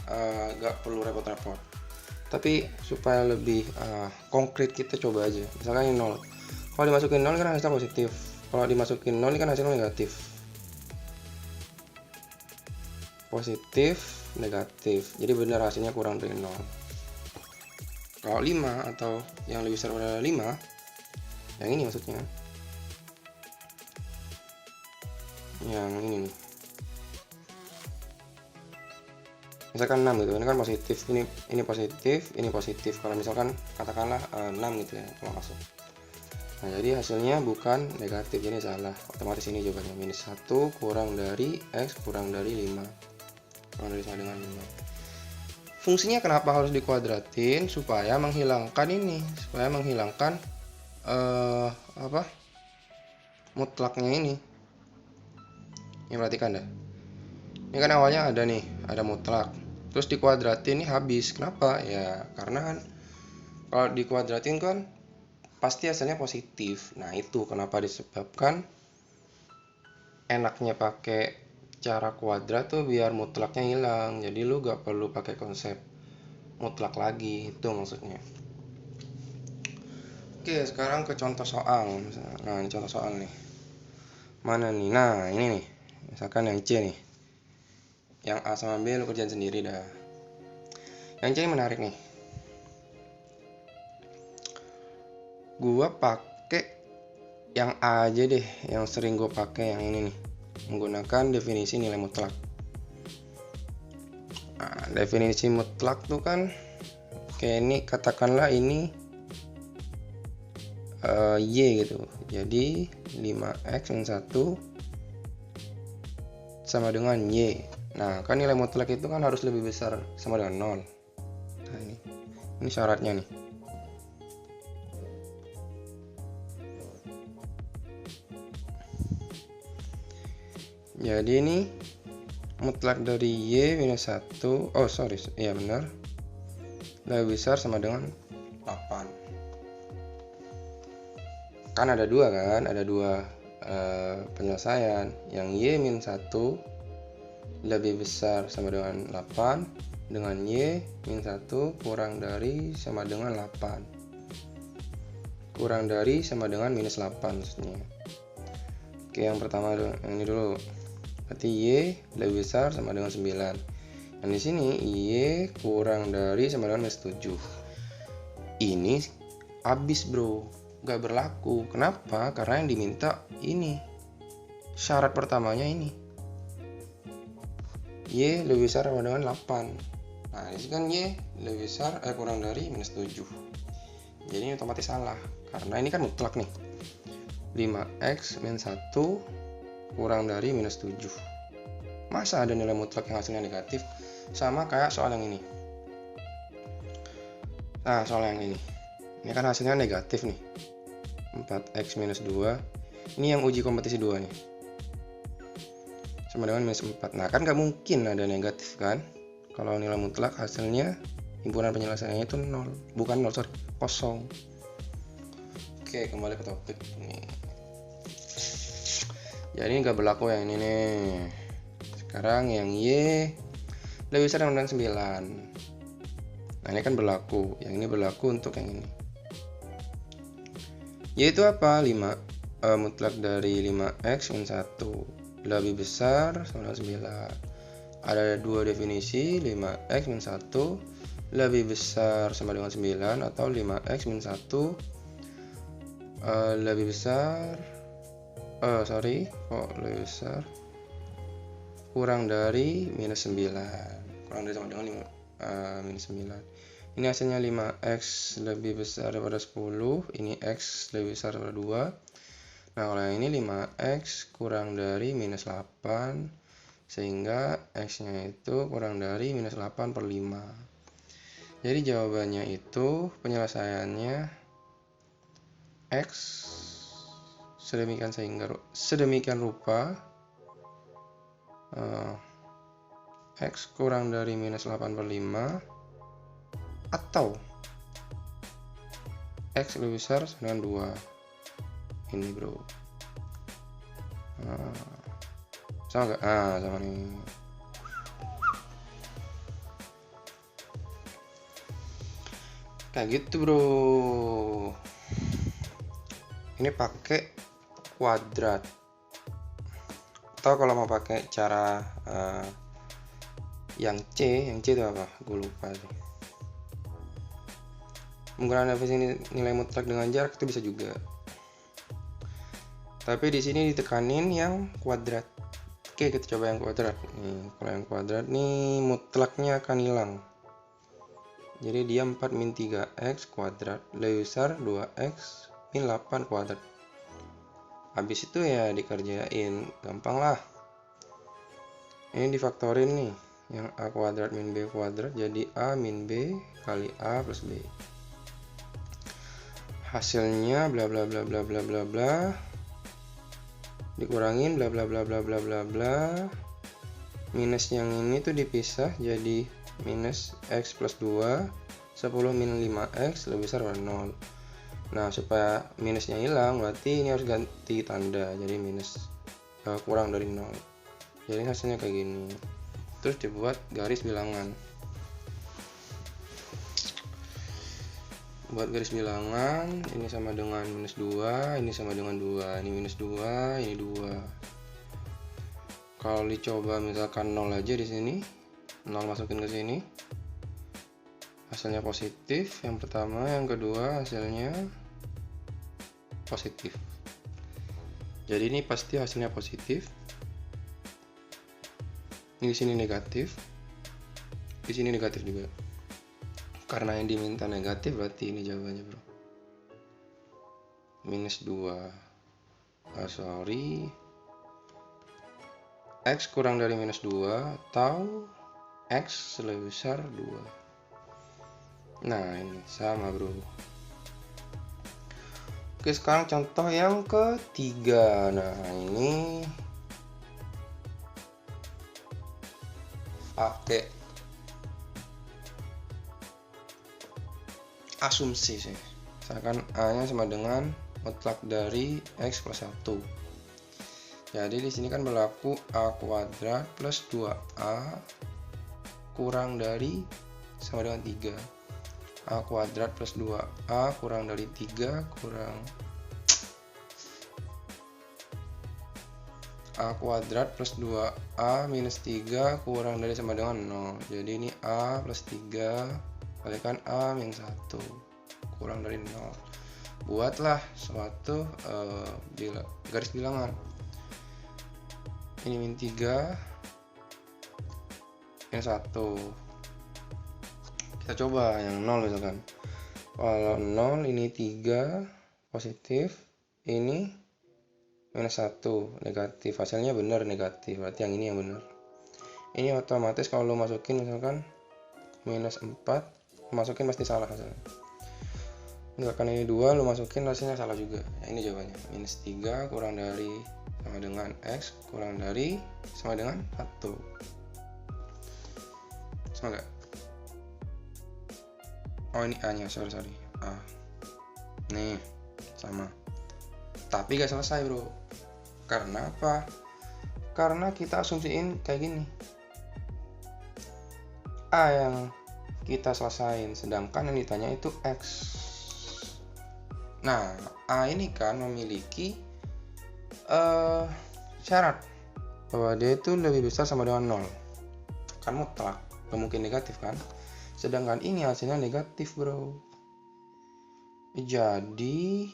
gak perlu repot-repot. Tapi supaya lebih konkret kita coba aja. Misalkan ini 0. Kalau dimasukin 0 kan hasilnya positif. Kalau dimasukin 0 ini kan hasilnya negatif. Positif, negatif. Jadi benar hasilnya kurang dari 0. Kalau 5 atau yang lebih besar dari 5, yang ini maksudnya, yang ini nih, misalkan 6 gitu, ini kan positif, ini positif, ini positif. Kalau misalkan katakanlah 6 gitu ya kalau masuk. Nah jadi hasilnya bukan negatif, jadi salah. Otomatis ini jawabannya minus 1 kurang dari X kurang dari 5, kurang dari sama dengan 5. Fungsinya kenapa harus dikuadratin? Supaya menghilangkan ini, supaya menghilangkan apa mutlaknya ini. Ini perhatikan dah. Ini kan awalnya ada mutlak. Terus dikuadratin ini habis. Kenapa? Ya karena kan kalau dikuadratin kan pasti hasilnya positif. Nah itu kenapa disebabkan enaknya pakai cara kuadrat tuh biar mutlaknya hilang. Jadi lu gak perlu pakai konsep mutlak lagi, itu maksudnya. Oke, sekarang ke contoh soal. Nah, ini contoh soal nih. Mana nih? Nah, ini nih. Misalkan yang C nih. Yang A sama B lu kerjain sendiri dah. Yang C ini menarik nih. Gua pakai yang A aja deh, yang sering gue pakai yang ini nih. Menggunakan definisi nilai mutlak. Nah, definisi mutlak tuh kan kayak ini, katakanlah ini Y gitu. Jadi 5x min 1 sama dengan Y. Nah, kan nilai mutlak itu kan harus lebih besar sama dengan 0. Nah, ini syaratnya nih. Jadi ini mutlak dari Y minus 1. Oh sorry, iya benar. Lebih besar sama dengan 8. Kan ada dua kan, ada dua penyelesaian. Yang Y min 1 lebih besar sama dengan 8, dengan Y min 1 kurang dari sama dengan 8. Kurang dari sama dengan minus 8 maksudnya. Oke, yang pertama yang ini dulu. Berarti Y lebih besar sama dengan 9. Dan di sini Y kurang dari sama dengan minus 7. Ini habis bro, gak berlaku. Kenapa? Karena yang diminta ini, syarat pertamanya ini, Y lebih besar sama dengan 8. Nah ini kan Y lebih besar kurang dari minus 7. Jadi ini otomatis salah, karena ini kan mutlak nih. 5x min 1 kurang dari minus 7. Masa ada nilai mutlak yang hasilnya negatif? Sama kayak soal yang ini. Nah soal yang ini kan hasilnya negatif nih, 4x minus 2. Ini yang uji kompetisi 2 nih, sama dengan minus 4. Nah kan gak mungkin ada negatif kan, kalau nilai mutlak hasilnya himpunan penyelesaiannya itu 0. Bukan 0, sorry, kosong. Oke, kembali ke topik nih. Jadi ini gak berlaku yang ini nih. Sekarang yang Y lebih besar dengan 9. Nah ini kan berlaku, yang ini berlaku untuk yang ini. Y itu apa? 5 mutlak dari 5x min 1 lebih besar sama dengan 9. Ada dua definisi, 5x min 1 lebih besar sama dengan 9 atau 5x min 1 lebih besar lebih besar kurang dari minus 9. Kurang dari sama dengan minus 9. Ini hasilnya 5x lebih besar daripada 10. Ini x lebih besar daripada 2. Nah kalau yang ini 5x kurang dari minus 8, sehingga x nya itu kurang dari minus 8 per 5. Jadi jawabannya itu penyelesaiannya x sedemikian rupa x kurang dari minus 8 per 5 atau x lebih besar dengan 2. Ini bro, sama gak? Sama nih. Kayak gitu bro. Ini pakai kuadrat, atau kalau mau pakai cara yang C itu apa? Gue lupa sih. Menggunakan definisi nilai mutlak dengan jarak itu bisa juga. Tapi di sini ditekanin yang kuadrat. Oke, kita coba yang kuadrat. Nih, kalau yang kuadrat nih mutlaknya akan hilang. Jadi dia 4 min 3x kuadrat lebih besar 2x min 8 kuadrat. Habis itu ya dikerjain, gampang lah. Ini difaktorin nih, yang a kuadrat min b kuadrat jadi a min b kali a plus b. hasilnya bla bla bla bla bla bla bla dikurangin bla bla bla bla bla bla bla, minus yang ini tuh dipisah jadi minus x plus 2, 10 min 5x lebih besar dari 0. Nah, supaya minusnya hilang berarti ini harus ganti tanda jadi minus kurang dari 0. Jadi hasilnya kayak gini. Terus dibuat garis bilangan. Buat garis bilangan, ini sama dengan minus 2, ini sama dengan 2, ini minus 2, ini 2. Kalau dicoba misalkan 0 aja di sini, 0 masukin ke sini, hasilnya positif. Yang pertama, yang kedua hasilnya positif. Jadi ini pasti hasilnya positif. Ini di sini negatif, di sini negatif juga. Karena yang diminta negatif berarti ini jawabannya bro. Minus 2. X kurang dari minus 2 atau X lebih besar 2. Nah ini sama bro. Oke, sekarang contoh yang ketiga. Nah ini pakai asumsi sih, misalkan A nya sama dengan mutlak dari X plus 1. Jadi di sini kan berlaku A kuadrat plus 2A kurang dari sama dengan 3. A kuadrat plus 2A kurang dari 3 kurang A kuadrat plus 2A minus 3 kurang dari sama dengan 0. Jadi ini A plus 3 kalikan A min 1 kurang dari 0. Buatlah suatu garis bilangan. Ini min 3 min 1. Kita coba yang 0 misalkan. Kalau 0 ini 3 positif, ini minus 1 negatif. Hasilnya benar negatif, berarti yang ini yang benar. Ini otomatis kalau lo masukin misalkan minus 4, masukin pasti salah hasilnya. Enggak, kan ini 2 lo masukin hasilnya salah juga. Ya, ini jawabannya minus 3 kurang dari sama dengan X kurang dari sama dengan 1. Sama gak? Oh ini A nya, sorry A. Nih sama. Tapi gak selesai bro. Karena apa? Karena kita asumsiin kayak gini, A yang kita selesain, sedangkan yang ditanya itu X. Nah, A ini kan memiliki syarat bahwa dia itu lebih besar sama dengan 0. Kan mutlak, gak mungkin negatif kan. Sedangkan ini hasilnya negatif bro. Jadi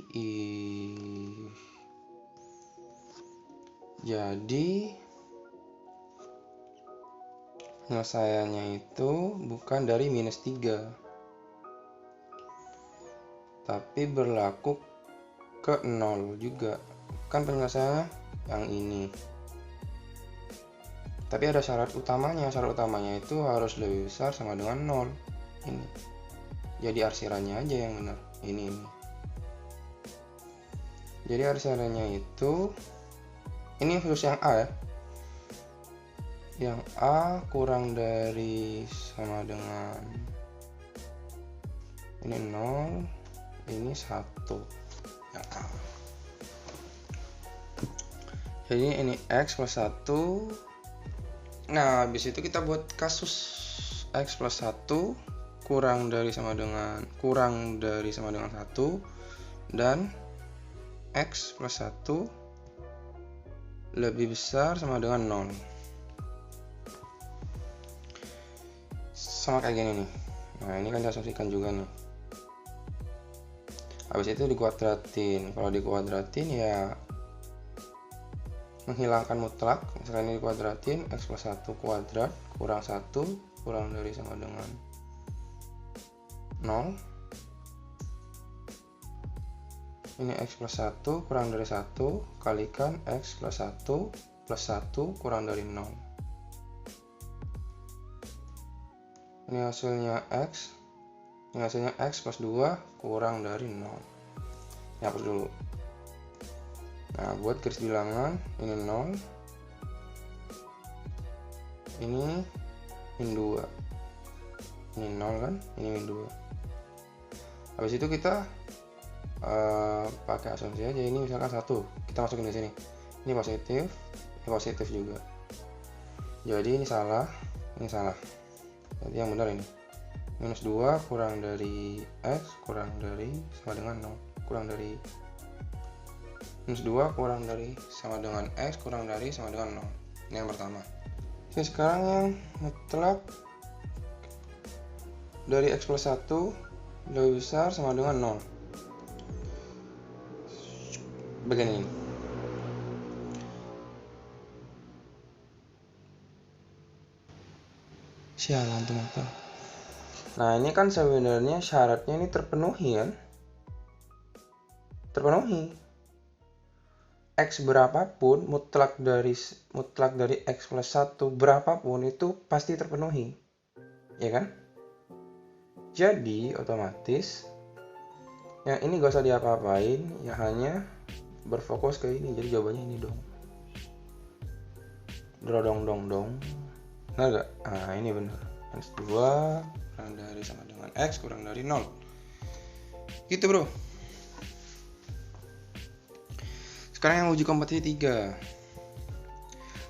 penyelesaiannya itu bukan dari minus 3, tapi berlaku ke 0 juga. Kan penyelesaiannya yang ini. Tapi ada syarat utamanya. Syarat utamanya itu harus lebih besar sama dengan 0. Ini. Jadi arsirannya aja yang benar. Ini. Jadi arsirannya itu, ini khusus yang A ya. Yang A kurang dari sama dengan ini 0, ini 1 yang A. Jadi ini X plus 1. Nah habis itu kita buat kasus X plus 1 kurang dari sama dengan 1 dan X plus 1 lebih besar sama dengan 0. Sama kayak gini nih. Nah ini kan diasumsikan juga nih. Habis itu dikuadratin. Kalau dikuadratin ya menghilangkan mutlak. Misalnya ini dikuadratin, X plus 1 kuadrat kurang 1 kurang dari sama dengan 0. Ini X plus 1 kurang dari 1 kalikan X plus 1 plus 1 kurang dari 0. Ini hasilnya X. Ini hasilnya X plus 2 kurang dari 0. hapus dulu. Nah, buat garis bilangan ini 0, ini min 2, ini 0 kan, ini min 2. Habis itu kita pakai asumsi aja, ini misalkan 1, kita masukin di sini. Ini positif juga. Jadi ini salah. Jadi yang benar ini. Minus 2 kurang dari X kurang dari sama dengan 0. Minus 2 kurang dari sama dengan X kurang dari sama dengan 0. Ini yang pertama. Oke, sekarang yang mutlak dari X plus 1 lebih besar sama dengan 0. Bagian ini. Sialan tuh motor. Nah, ini kan sebenarnya syaratnya ini terpenuhi kan? Terpenuhi. X berapapun, mutlak dari X plus 1 berapapun itu pasti terpenuhi. Ya kan? Jadi, otomatis yang ini gak usah diapa-apain, ya hanya berfokus ke ini. Jadi jawabannya ini dong. Dong. Benar gak? Nah, ini benar. Minus 2 kurang dari sama dengan X kurang dari 0. Gitu bro. Sekarang yang uji kompetisi 3.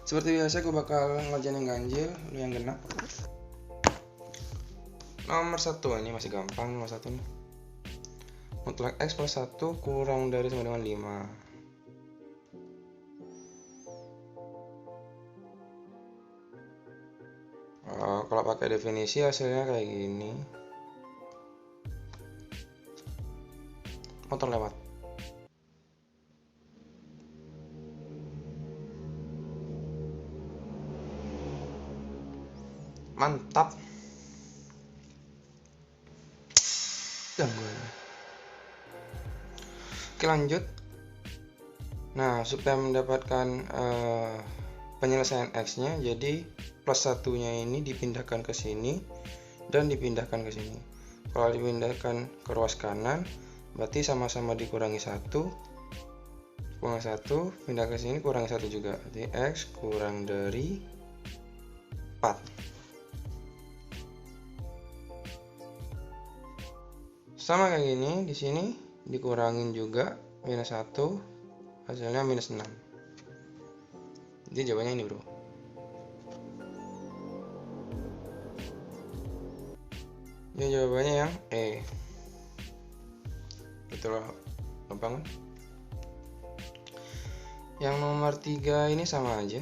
Seperti biasa gue bakal ngerjain yang ganjil, lu yang genap. Nomor 1, ini masih gampang. Nomor 1 nih. Mutlak X plus 1 kurang dari sama dengan 5. Kalau pakai definisi hasilnya kayak gini. Motor lewat. Mantap. Gangguan. Oke, lanjut. Nah, supaya mendapatkan penyelesaian X-nya, jadi plus 1-nya ini dipindahkan ke sini dan dipindahkan ke sini. Kalau dipindahkan ke ruas kanan, berarti sama-sama dikurangi 1. Kurang 1, pindah ke sini kurangi 1 juga. Berarti X kurang dari 4. Sama kayak gini, di sini dikurangin juga minus 1, hasilnya minus 6. Jadi jawabannya ini bro. Ya, jawabannya yang E. Itulah gampang kan? Yang nomor 3 ini sama aja.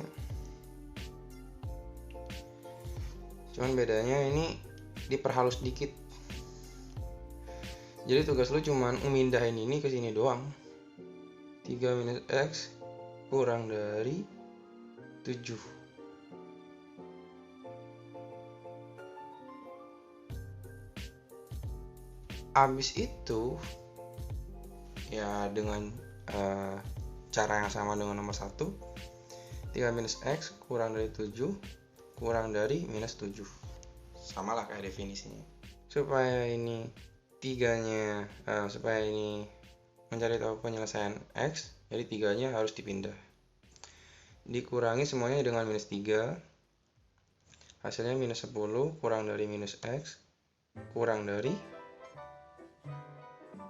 Cuman bedanya ini diperhalus dikit. Jadi tugas lu cuman memindahin ini ke sini doang. 3 minus X kurang dari 7. Abis itu ya dengan cara yang sama dengan nomor 1, 3 minus X kurang dari 7 kurang dari minus 7. Samalah kayak definisinya. Supaya ini supaya ini mencari tahu penyelesaian X, jadi 3-nya harus dipindah. Dikurangi semuanya dengan minus 3. Hasilnya minus 10 kurang dari minus X kurang dari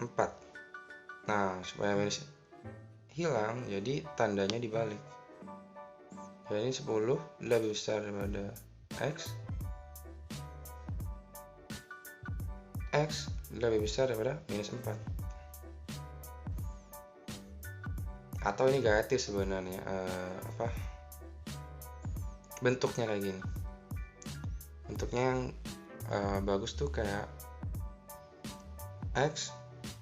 4. Nah, supaya minus hilang, jadi tandanya dibalik. Jadi 10 lebih besar daripada X lebih besar daripada minus 4. Atau ini gratis sebenarnya, bentuknya kayak gini. Bentuknya yang bagus tuh kayak X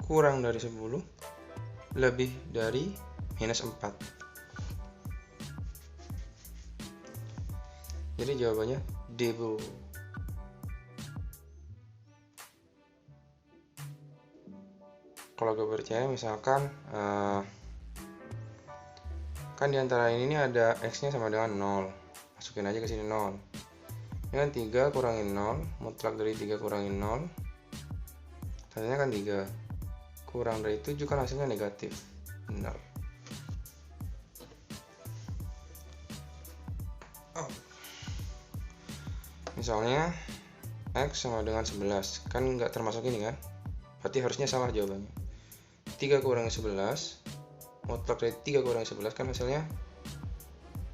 kurang dari 10 lebih dari minus 4. Jadi jawabannya D bro. Kalau gue percaya misalkan kan diantara ini ada X nya sama dengan 0, masukin aja ke sini 0. Ini kan 3 kurangin 0, mutlak dari 3 kurangin 0, hasilnya kan 3. kurang dari 7 kan hasilnya negatif. Benar. Misalnya X sama dengan 11, kan nggak termasuk ini kan, berarti harusnya salah jawabannya. 3 kurangi 11, mutlak dari 3 kurangi 11 kan hasilnya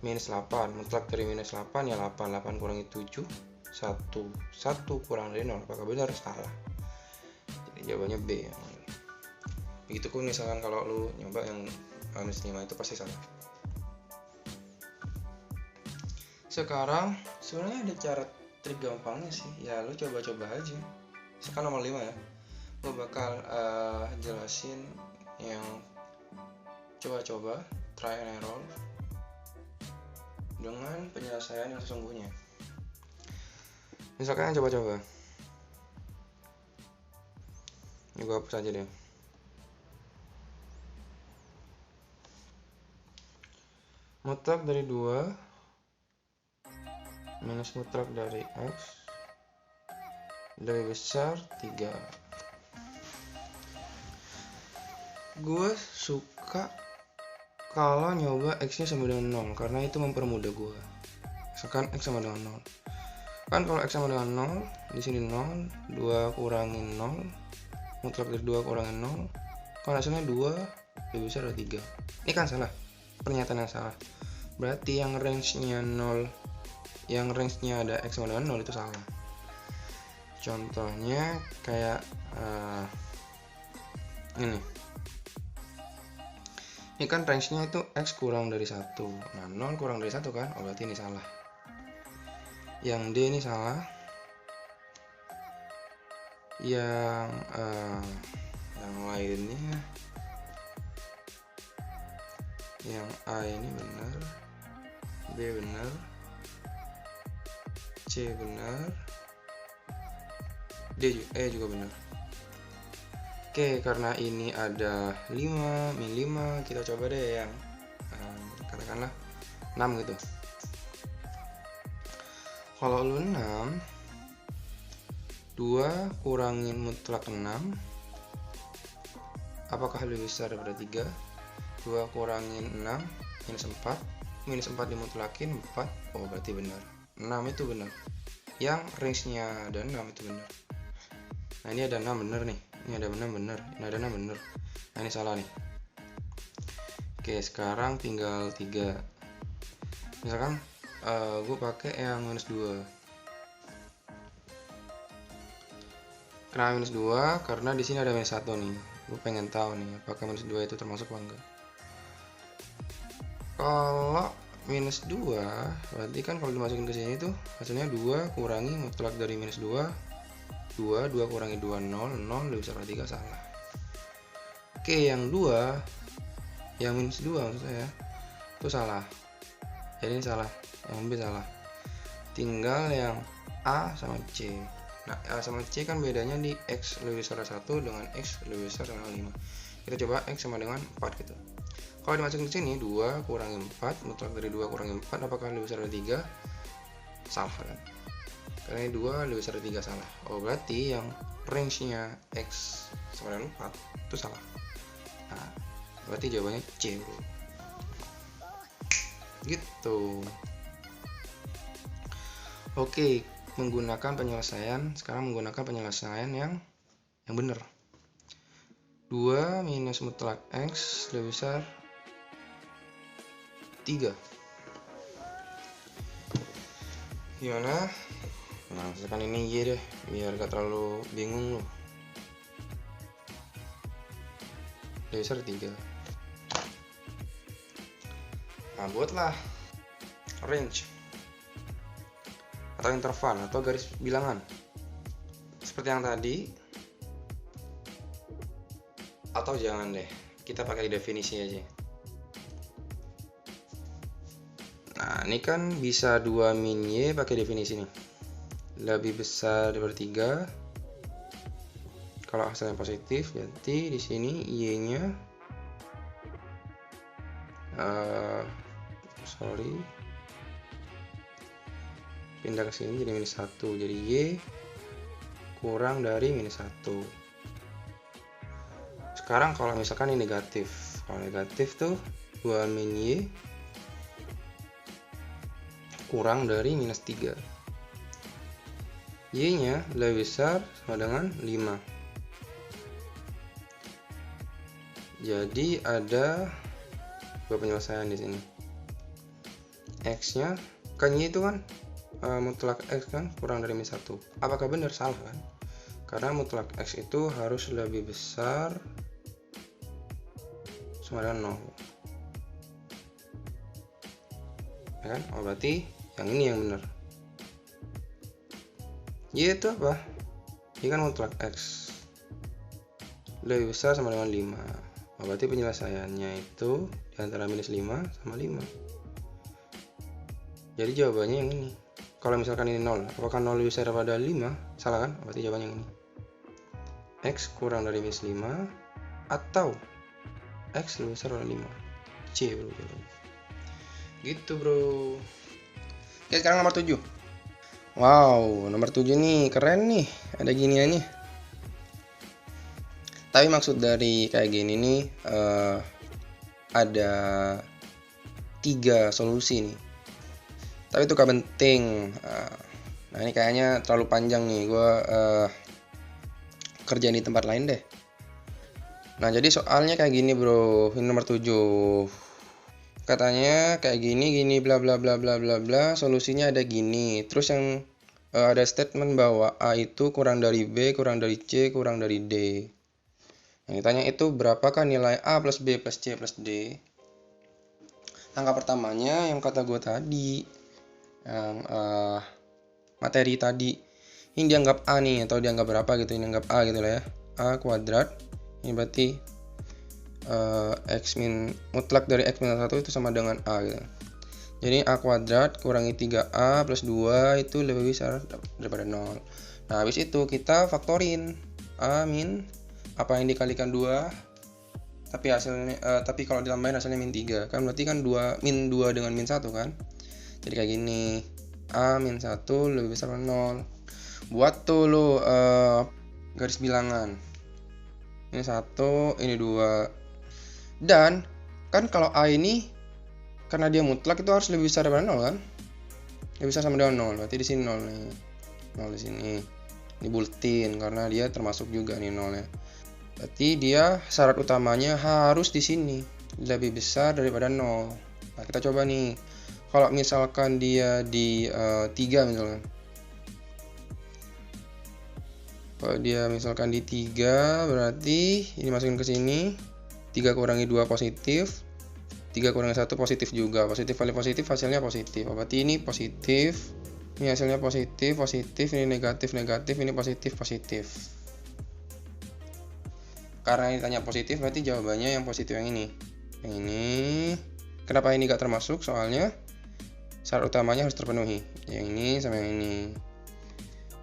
minus 8, mutlak dari minus 8 ya 8, 8 kurangi 7, 1 kurang dari 0, apakah benar? Salah. Jadi jawabannya B. Begitu pun misalkan kalau lu nyoba yang minus 5 itu pasti salah. Sekarang sebenarnya ada cara trik gampangnya sih, ya lu coba-coba aja. Sekarang nomor 5 ya, gue bakal jelasin yang coba-coba, try and error dengan penyelesaian yang sesungguhnya. Misalkan coba-coba, ini gue hapus aja deh. Mutlak dari 2 minus mutlak dari X lebih besar 3. Gue suka kalau nyoba X nya sama dengan 0 karena itu mempermudah gue. Misalkan X sama dengan 0, kan kalau X sama dengan 0 di sini 0, 2 kurangi 0, mutlak dari 2 kurangi 0, kalau hasilnya 2 lebih besar dari 3. Ini kan salah, pernyataan yang salah. Berarti yang range-nya 0, yang range-nya ada X sama dengan 0 itu salah. Contohnya kayak ini kan range-nya itu X kurang dari 1. Nah 0 kurang dari 1 kan, oh berarti ini salah. Yang D ini salah. Yang lainnya, yang A ini benar, B benar, C benar, E juga benar. Oke, karena ini ada 5, min 5, kita coba deh yang katakanlah 6 gitu. Kalau lu 6, 2 kurangin mutlak 6, apakah lebih besar daripada 3? 2 kurangin 6, minus 4 dimutlakin 4, oh berarti benar. 6 itu benar. Yang range-nya ada 6 itu benar. Nah ini ada 6 benar nih, ini ada 6 benar, ini ada 6 benar. Nah ini salah nih. Oke, sekarang tinggal 3. Misalkan gue pakai yang minus 2. Kenapa minus 2? Karena di sini ada minus 1 nih. Gue pengen tahu nih apakah minus 2 itu termasuk apa enggak. Kalau minus 2 berarti kan kalau dimasukin ke sini tuh hasilnya 2 kurangi mutlak dari minus 2, 2 kurangi 2, 0 lebih besar dari 3, salah. Oke, yang 2, yang minus 2 maksud saya itu salah, jadi ini salah, yang B salah. Tinggal yang A sama C. Nah A sama C kan bedanya di X lebih besar dari 1 dengan X lebih besar dari 5. Kita coba X sama dengan 4 gitu. Kalau dimasukin ke sini 2 kurangi 4, mutlak dari 2 kurangi 4, apakah lebih besar dari 3? Salah kan? Karena ini 2 lebih besar dari 3, salah. Oh berarti yang range-nya X sama dengan 4 itu salah. Nah berarti jawabannya C bro. Gitu. Oke, menggunakan penyelesaian, sekarang menggunakan penyelesaian yang benar. 2 minus mutlak X lebih besar 3. Gimana? Nah, misalkan ini Y deh, biar gak terlalu bingung loh. Lebih besar 3. Nah, buatlah range atau interval atau garis bilangan seperti yang tadi, atau jangan deh, kita pakai definisi aja. Nah ini kan bisa 2 min Y pakai definisi nih, lebih besar daripada 3. Kalau hasilnya positif berarti di sini Y nya pindah ke sini jadi minus 1, jadi Y kurang dari minus 1. Sekarang kalau misalkan ini negatif, kalau negatif tuh 2 min Y kurang dari minus 3. Y nya lebih besar sama dengan 5. Jadi ada dua penyelesaian di sini. X nya kan Y itu kan mutlak X kan kurang dari min 1. Apakah benar? Salah kan? Karena mutlak X itu harus lebih besar sama dengan 0. Ya kan? Oh, berarti yang ini yang benar. Y itu apa? Y kan mutlak X lebih besar sama dengan 5. Oh, berarti penyelesaiannya itu di antara minus 5 sama 5. Jadi jawabannya yang ini. Kalau misalkan ini 0, apakah 0 lebih besar daripada 5? Salah kan? Berarti jawabannya yang ini. X kurang dari minus 5 atau X lebih besar dari 5. C bro. Gitu bro. Oke, sekarang nomor 7. Wow, nomor 7 nih keren nih. Ada giniannya. Tapi maksud dari kayak gini nih ada 3 solusi nih. Tapi itu gak penting. Nah ini kayaknya terlalu panjang nih. Gue kerjain di tempat lain deh. Nah jadi soalnya kayak gini bro. Ini nomor 7. Katanya kayak gini bla bla bla bla bla bla. Solusinya ada gini. Terus yang ada statement bahwa A itu kurang dari B, kurang dari C, kurang dari D. Yang ditanya itu berapakah nilai A plus B plus C plus D. Angka pertamanya yang kata gue tadi, yang materi tadi, ini dianggap A nih, atau dianggap berapa gitu, ini dianggap A gitu lah ya. A kuadrat, ini berarti X min mutlak dari X min 1 itu sama dengan A gitu. Jadi A kuadrat kurangi 3A plus 2 itu lebih besar daripada 0. Nah habis itu kita faktorin A min apa yang dikalikan 2, tapi hasilnya tapi kalau ditambahin hasilnya min 3 kan, berarti kan 2 min 2 dengan min 1 kan. Jadi kayak gini, A min 1 lebih besar dari 0. Buat tuh lo garis bilangan, ini 1, ini 2. Dan kan kalau A ini karena dia mutlak itu harus lebih besar daripada 0 kan? Lebih besar sama dengan 0. Berarti di sini 0 nih. 0 di sini. Ini bulletin karena dia termasuk juga nih 0 ya. Berarti dia syarat utamanya harus di sini, lebih besar daripada 0. Nah, kita coba nih. Kalau misalkan dia di 3 misalkan. Kalau dia misalkan di 3 berarti ini masukin ke sini. 3 kurangi 2 positif, 3 kurangi 1 positif juga. Positif kali positif hasilnya positif. Berarti ini positif, ini hasilnya positif, positif, ini negatif, negatif, ini positif, positif. Karena ini tanya positif, berarti jawabannya yang positif yang ini. Yang ini. Kenapa ini gak termasuk? Soalnya syarat utamanya harus terpenuhi. Yang ini sama yang ini.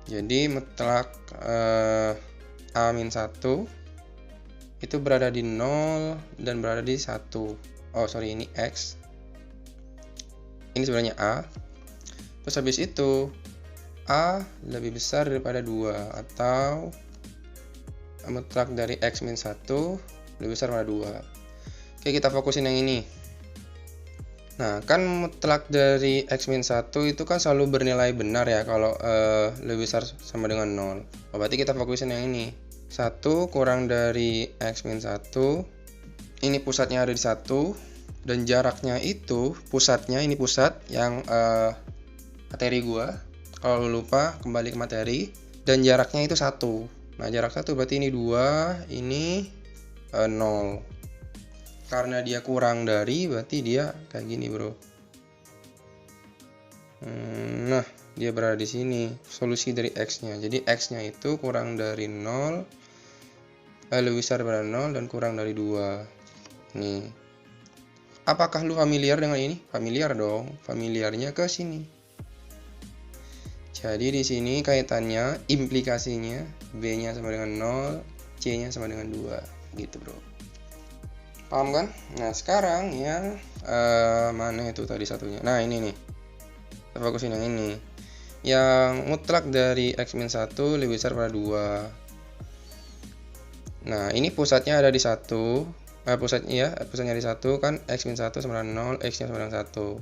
Jadi mutlak A-1 itu berada di 0 dan berada di 1. Oh sorry, ini X. Ini sebenarnya A. Terus habis itu A lebih besar daripada 2, atau mutlak dari X min 1 lebih besar daripada 2. Oke, kita fokusin yang ini. Nah kan mutlak dari X min 1 itu kan selalu bernilai benar ya kalau lebih besar sama dengan 0. Oh, berarti kita fokusin yang ini. 1 kurang dari X min 1, ini pusatnya ada di 1, dan jaraknya itu, pusatnya ini pusat yang materi gua. Kalau lupa kembali ke materi, dan jaraknya itu 1. Nah jarak 1 berarti ini 2, ini 0. Karena dia kurang dari, berarti dia kayak gini bro. Nah dia berada di sini, solusi dari X nya. Jadi X nya itu kurang dari 0, lebih besar daripada 0 dan kurang dari 2. Nih. Apakah lu familiar dengan ini? Familiar dong. Familiarnya ke sini. Jadi di sini kaitannya, implikasinya B-nya sama dengan 0, C-nya sama dengan 2. Gitu, bro. Paham kan? Nah, sekarang yang mana itu tadi satunya? Nah, ini nih. Kita fokusin yang ini. Yang mutlak dari X min 1 lebih besar pada 2. Nah, ini pusatnya ada di 1. Pusatnya di 1 kan X min 1 sama dengan 0, X-nya sama dengan 1.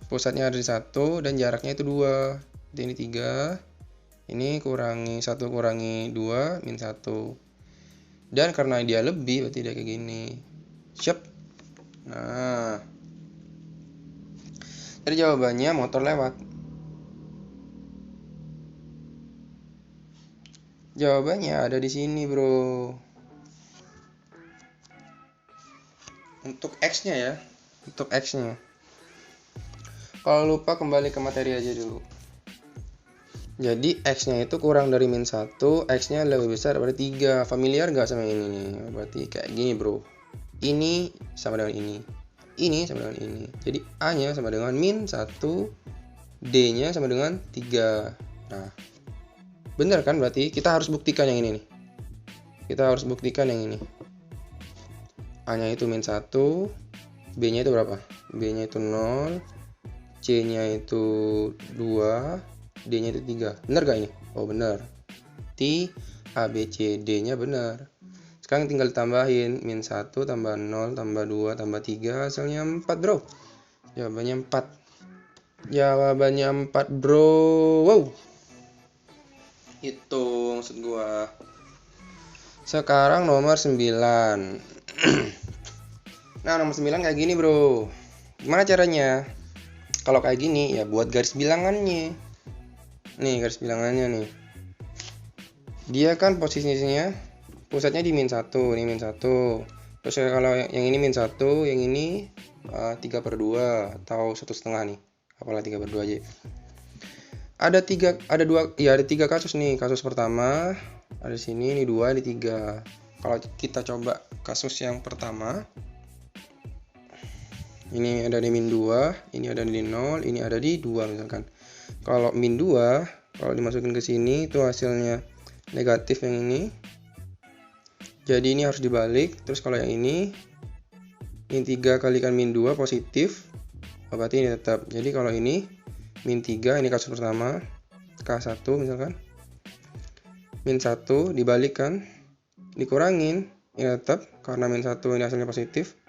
Pusatnya ada di 1 dan jaraknya itu 2. Jadi ini 3. Ini kurangi 1 kurangi 2 min 1. Dan karena dia lebih berarti dia kayak gini. Siap. Nah. Jadi jawabannya motor lewat. Jawabannya ada di sini, bro. Untuk X-nya ya. Untuk X-nya. Kalau lupa kembali ke materi aja dulu. Jadi X-nya itu kurang dari min 1, X-nya lebih besar daripada 3. Familiar gak sama ini nih? Berarti kayak gini, bro. Ini sama dengan ini. Ini sama dengan ini. Jadi A-nya sama dengan min 1, D-nya sama dengan 3. Nah, bener kan? Berarti kita harus buktikan yang ini nih. Kita harus buktikan yang ini. A-nya itu min 1, B-nya itu berapa? B-nya itu 0, C-nya itu 2, D-nya itu 3. Benar gak ini? Oh benar. T, A, B, C, D-nya benar. Sekarang tinggal tambahin. Min 1 tambah 0 tambah 2 tambah 3. Hasilnya 4, bro. Jawabannya 4. Jawabannya 4, bro. Wow. Itu maksud gua. Sekarang nomor 9. Nah, nomor 9 kayak gini, bro. Gimana caranya? Kalau kayak gini, ya buat garis bilangannya. Nih garis bilangannya nih. Dia kan posisinya pusatnya di min 1, ini min 1. Terus kalau yang ini min 1, yang ini 3/2 atau 1,5 nih. Apalah 3/2 aja. Ada 3 kasus nih. Kasus pertama ada di sini, ini 2, ini 3. Kalau kita coba kasus yang pertama, ini ada di min 2, ini ada di 0, ini ada di 2 misalkan. Kalau min 2, kalau dimasukin ke sini itu hasilnya negatif yang ini. Jadi ini harus dibalik. Terus kalau yang ini min 3 kalikan min 2 positif. Berarti ini tetap. Jadi kalau ini min 3, ini kasus pertama, K1 misalkan. Min 1 dibalikkan, dikurangin, ini tetap karena min 1 ini hasilnya positif.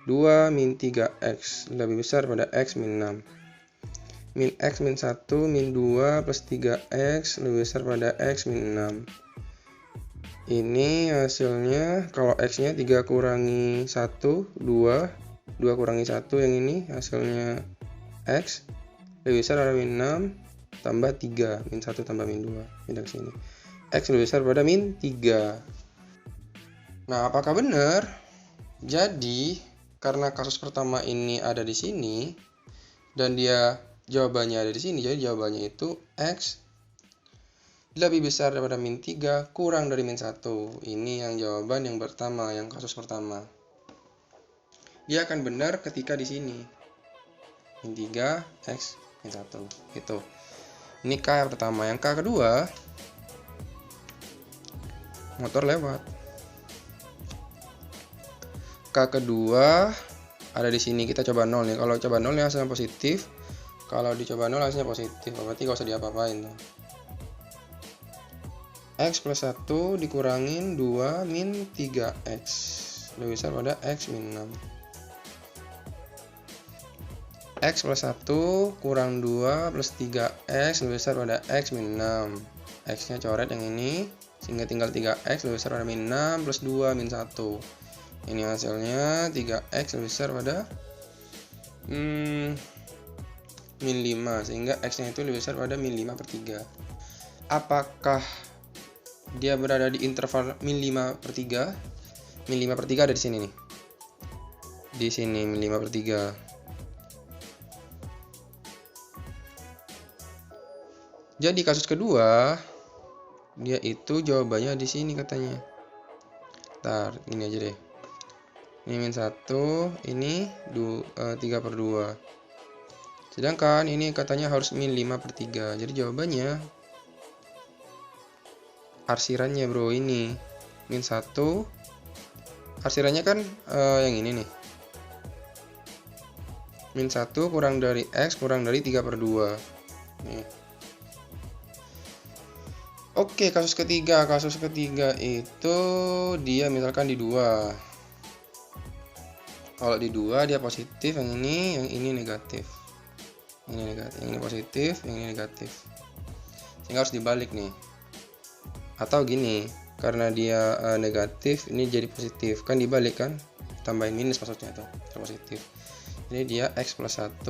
2 min 3x lebih besar pada x min 6. Min x min 1 min 2 plus 3x lebih besar pada x min 6. Ini hasilnya kalau x nya 3 kurangi 1 2, 2 kurangi 1 yang ini hasilnya x lebih besar pada min 6 tambah 3, min 1 tambah min 2, pindah ke sini. X lebih besar pada min 3. Nah, apakah benar? Jadi karena kasus pertama ini ada di sini dan dia jawabannya ada di sini, jadi jawabannya itu X lebih besar daripada min 3 kurang dari min 1. Ini yang jawaban yang pertama, yang kasus pertama. Dia akan benar ketika di sini. Min 3 X min 1. Gitu. Ini K yang pertama. Yang K kedua, motor lewat. K kedua ada di sini, kita coba 0 nih. Kalau coba 0 ya hasilnya positif. Kalau dicoba 0 hasilnya positif, berarti gak usah diapa-apain tuh. X plus 1 dikurangin 2 min 3x lebih besar pada x min 6. X plus 1 kurang 2 plus 3x lebih besar pada x min 6. X nya coret yang ini, sehingga tinggal 3x lebih besar pada min 6 plus 2 min 1. Ini hasilnya 3x lebih besar pada min 5, sehingga x nya itu lebih besar pada min 5/3. Apakah dia berada di interval min 5/3? Min 5/3 ada di sini nih. Di sini min 5/3. Jadi kasus kedua, dia itu jawabannya di sini katanya. Ntar, ini aja deh. Ini min 1, ini 3/2. Sedangkan ini katanya harus min 5/3. Jadi jawabannya arsirannya, bro, ini min 1. Arsirannya kan yang ini nih. Min 1 kurang dari x kurang dari 3/2. Nih. Oke, kasus ketiga itu dia misalkan di 2. Kalau di 2 dia positif, yang ini negatif. Ini negatif, yang ini positif, yang ini negatif. Sehingga harus dibalik nih. Atau gini, karena dia negatif, ini jadi positif. Kan dibalik kan? Tambahin minus maksudnya tuh, positif. Jadi dia X plus 1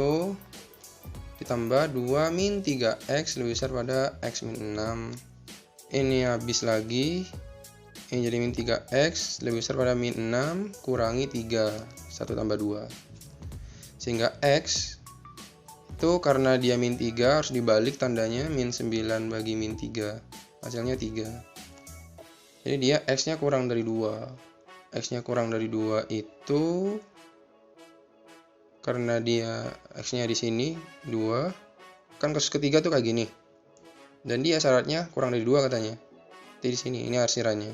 ditambah 2 min 3X lebih besar pada X min 6. Ini habis lagi. Ini jadi min 3X lebih besar pada min 6 kurangi 3. 1 tambah 2. Sehingga X itu karena dia min 3 harus dibalik tandanya, min 9 bagi min 3. Hasilnya 3. Jadi dia X-nya kurang dari 2. X-nya kurang dari 2 itu karena dia X-nya di sini 2. Kan kasus ketiga tuh kayak gini. Dan dia syaratnya kurang dari 2 katanya. Jadi di sini ini arsirannya.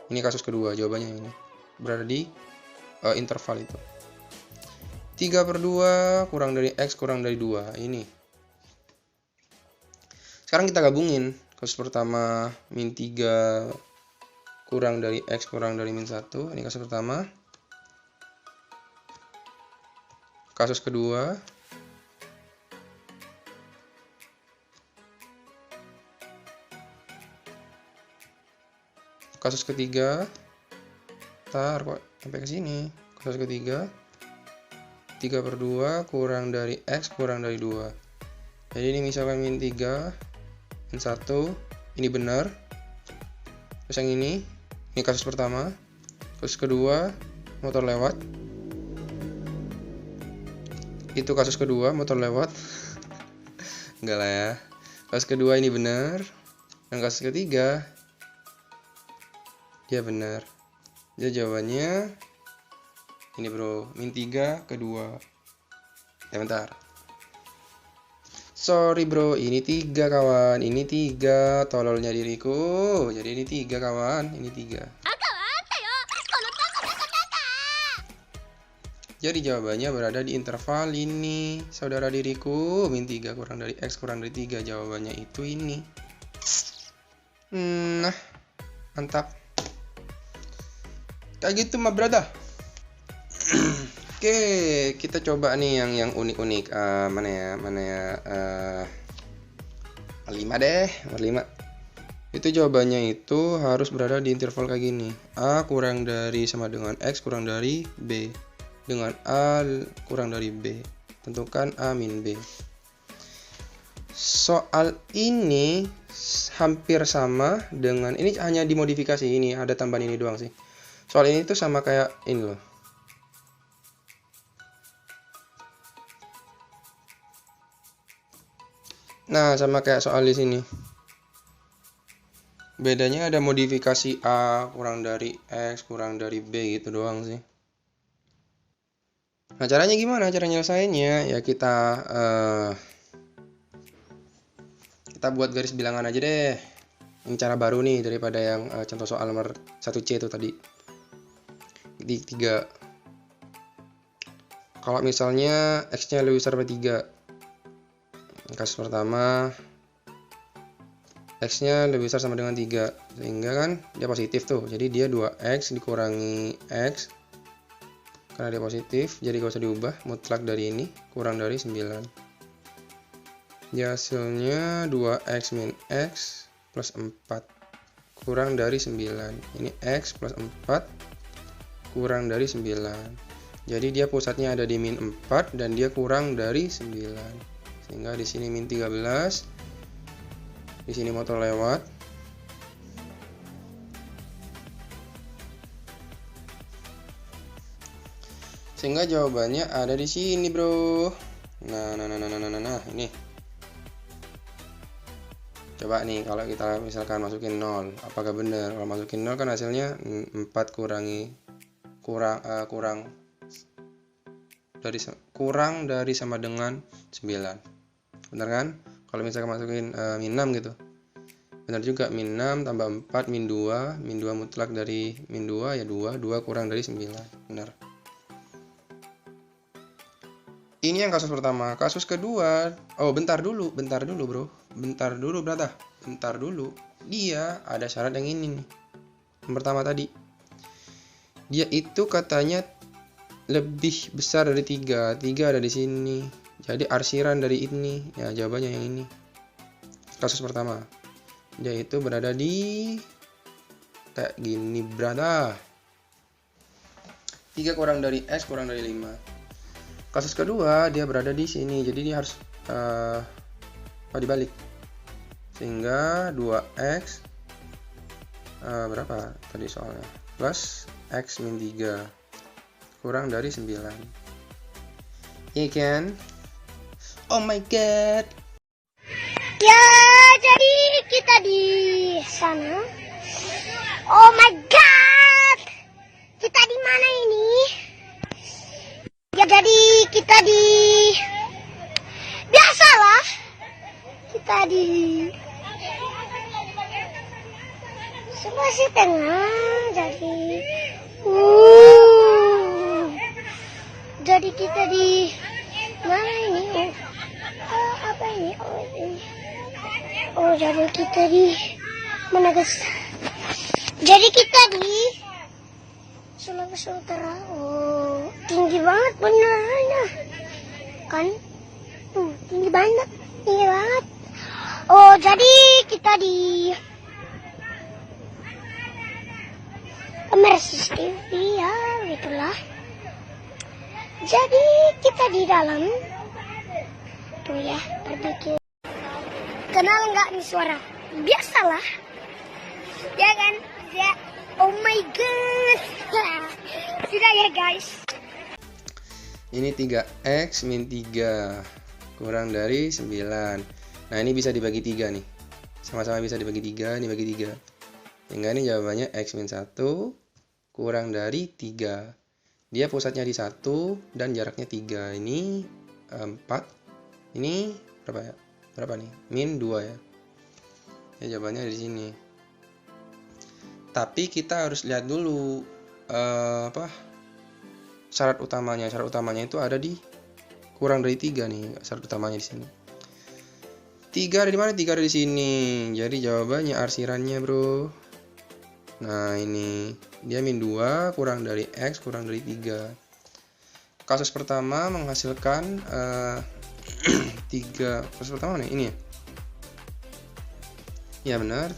Ini kasus kedua, jawabannya ini. Berada di interval itu. 3/2 kurang dari X kurang dari 2. Ini. Sekarang kita gabungin. Kasus pertama min 3 kurang dari X kurang dari min 1. Ini kasus pertama. Kasus kedua. Kasus ketiga. Ntar kok sampai ke sini. Kasus ketiga. 3/2 kurang dari X kurang dari 2. Jadi ini misalkan min 3, min 1, ini benar. Terus yang ini kasus pertama. Kasus kedua, motor lewat. Itu kasus kedua, motor lewat. Enggak lah ya. Kasus kedua ini benar. Dan kasus ketiga, dia benar. Jadi jawabannya ini bro, min 3 kedua. Ya bentar. Sorry bro, ini 3 kawan. Ini 3, tololnya diriku. Jadi ini 3 kawan, ini 3. Jadi jawabannya berada di interval ini. Saudara diriku, min 3 kurang dari X kurang dari 3. Jawabannya itu ini. Nah, mantap. Kayak gitu mah brother. Oke, kita coba nih yang unik-unik. Mana ya? 5 deh, 5. Itu jawabannya itu harus berada di interval kayak gini. A kurang dari sama dengan X kurang dari B. Dengan A kurang dari B. Tentukan A min B. Soal ini hampir sama dengan, ini hanya dimodifikasi, ini ada tambahan ini doang sih. Soal ini tuh sama kayak ini loh. Nah, sama kayak soal di sini. Bedanya ada modifikasi A kurang dari X kurang dari B gitu doang sih. Nah, caranya gimana? Cara nyelesainnya ya kita buat garis bilangan aja deh. Ini cara baru nih daripada yang contoh soal nomor 1C itu tadi. Di 3. Kalau misalnya X-nya lebih besar dari 3. Kasus pertama, X-nya lebih besar sama dengan 3. Sehingga kan dia positif tuh. Jadi dia 2X dikurangi X. Karena dia positif, jadi gak usah diubah. Mutlak dari ini, kurang dari 9. Jadi hasilnya 2X min X plus 4. Kurang dari 9. Ini X plus 4. Kurang dari 9. Jadi dia pusatnya ada di min 4 dan dia kurang dari 9. Sehingga di sini min 13. Di sini motor lewat. Sehingga jawabannya ada di sini, bro. Nah, ini. Coba nih kalau kita misalkan masukin 0, apakah benar? Kalau masukin 0 kan hasilnya 4 kurang dari sama dengan 9. Benar kan? Kalau misalkan masukin min 6 gitu. Benar juga, min 6 tambah 4 min 2. Min 2 mutlak dari min 2 ya 2. 2 kurang dari 9. Benar. Ini yang kasus pertama. Kasus kedua, oh bentar dulu bro. Bentar dulu. Dia ada syarat yang ini nih. Yang pertama tadi. Dia itu katanya lebih besar dari 3. 3 ada di sini. Jadi arsiran dari ini. Ya, jawabannya yang ini. Kasus pertama. Dia itu berada di kayak gini, brother. 3 kurang dari X kurang dari 5. Kasus kedua, dia berada di sini. Jadi dia harus dibalik. Sehingga 2X berapa tadi soalnya? Plus X min 3 kurang dari 9. Iya kan? Oh my god. Ya, jadi kita di sana. Oh my god. Kita di mana ini? Ya, jadi kita di biasalah. Kita di Sulawesi Tengah. Jadi kita di mana ini? Apa ini? Ini. Jadi kita di mana, guys? Jadi kita di Sulawesi Utara. Tinggi banget benernya. Kan? Tinggi banget. Jadi kita di Mersis TV ya, gitulah. Jadi kita di dalam. Tuh ya, pergi. Kenal nggak nih suara? Biasalah. Ya kan? Ya. Oh my god. Sudah ya guys. Ini 3X min 3 kurang dari 9. Nah, ini bisa dibagi 3 nih. Sama-sama bisa dibagi 3, ini bagi 3. Sehingga ini jawabannya X min 1 kurang dari 3. Dia pusatnya di 1 dan jaraknya 3. Ini 4. Ini berapa ya? Berapa nih? Min 2 ya. Ya, jawabannya di sini. Tapi kita harus lihat dulu syarat utamanya. Syarat utamanya itu ada di kurang dari 3 nih. Syarat utamanya di sini. 3 ada di mana? 3 ada di sini. Jadi jawabannya arsirannya, bro. Nah, ini dia min 2 kurang dari X kurang dari 3. Kasus pertama menghasilkan 3. Kasus pertama nih, ini ya. Ya benar.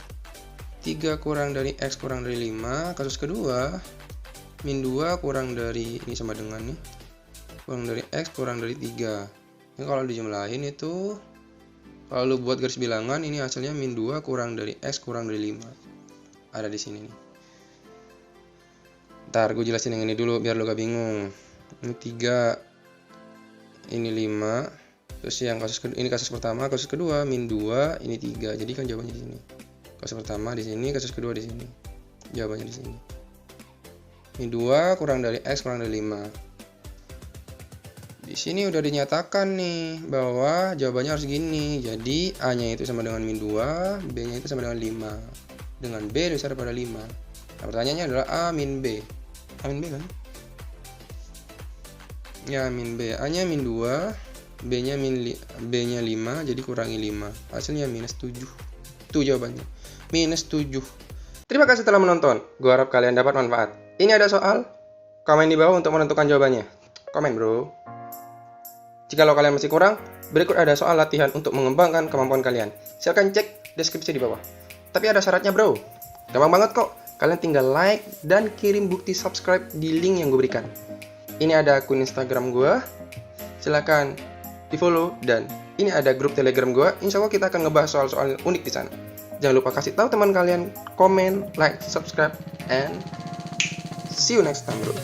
3 kurang dari X kurang dari 5. Kasus kedua min 2 kurang dari, ini sama dengan nih, kurang dari X kurang dari 3. Ini kalau dijumlahin itu, kalau lu buat garis bilangan, ini hasilnya min 2 kurang dari X kurang dari 5. Ada di sini nih. Ntar gue jelasin yang ini dulu biar lu gak bingung. Ini 3, ini 5. Terus yang kasus kedua, ini kasus pertama, kasus kedua min 2, ini 3. Jadi kan jawabannya di sini. Kasus pertama di sini, kasus kedua di sini. Jawabannya di sini. Min 2 kurang dari X kurang dari 5. Di sini udah dinyatakan nih bahwa jawabannya harus gini. Jadi A-nya itu sama dengan min 2, B-nya itu sama dengan 5. Dengan B lebih besar daripada 5. Nah, pertanyaannya adalah A min B. A min B kan? Ya, min B. A-nya min 2, B-nya 5, jadi kurangi 5. Hasilnya minus 7. Itu jawabannya. Minus 7. Terima kasih telah menonton. Gua harap kalian dapat manfaat. Ini ada soal. Komen di bawah untuk menentukan jawabannya. Komen, bro. Jika kalian masih kurang, berikut ada soal latihan untuk mengembangkan kemampuan kalian. Silahkan cek deskripsi di bawah. Tapi ada syaratnya, bro. Gampang banget kok. Kalian tinggal like dan kirim bukti subscribe di link yang gue berikan. Ini ada akun Instagram gue. Silahkan di follow. Dan ini ada grup Telegram gue. Insya Allah kita akan ngebahas soal-soal unik di sana. Jangan lupa kasih tahu teman kalian, komen, like, subscribe, and see you next time, bro.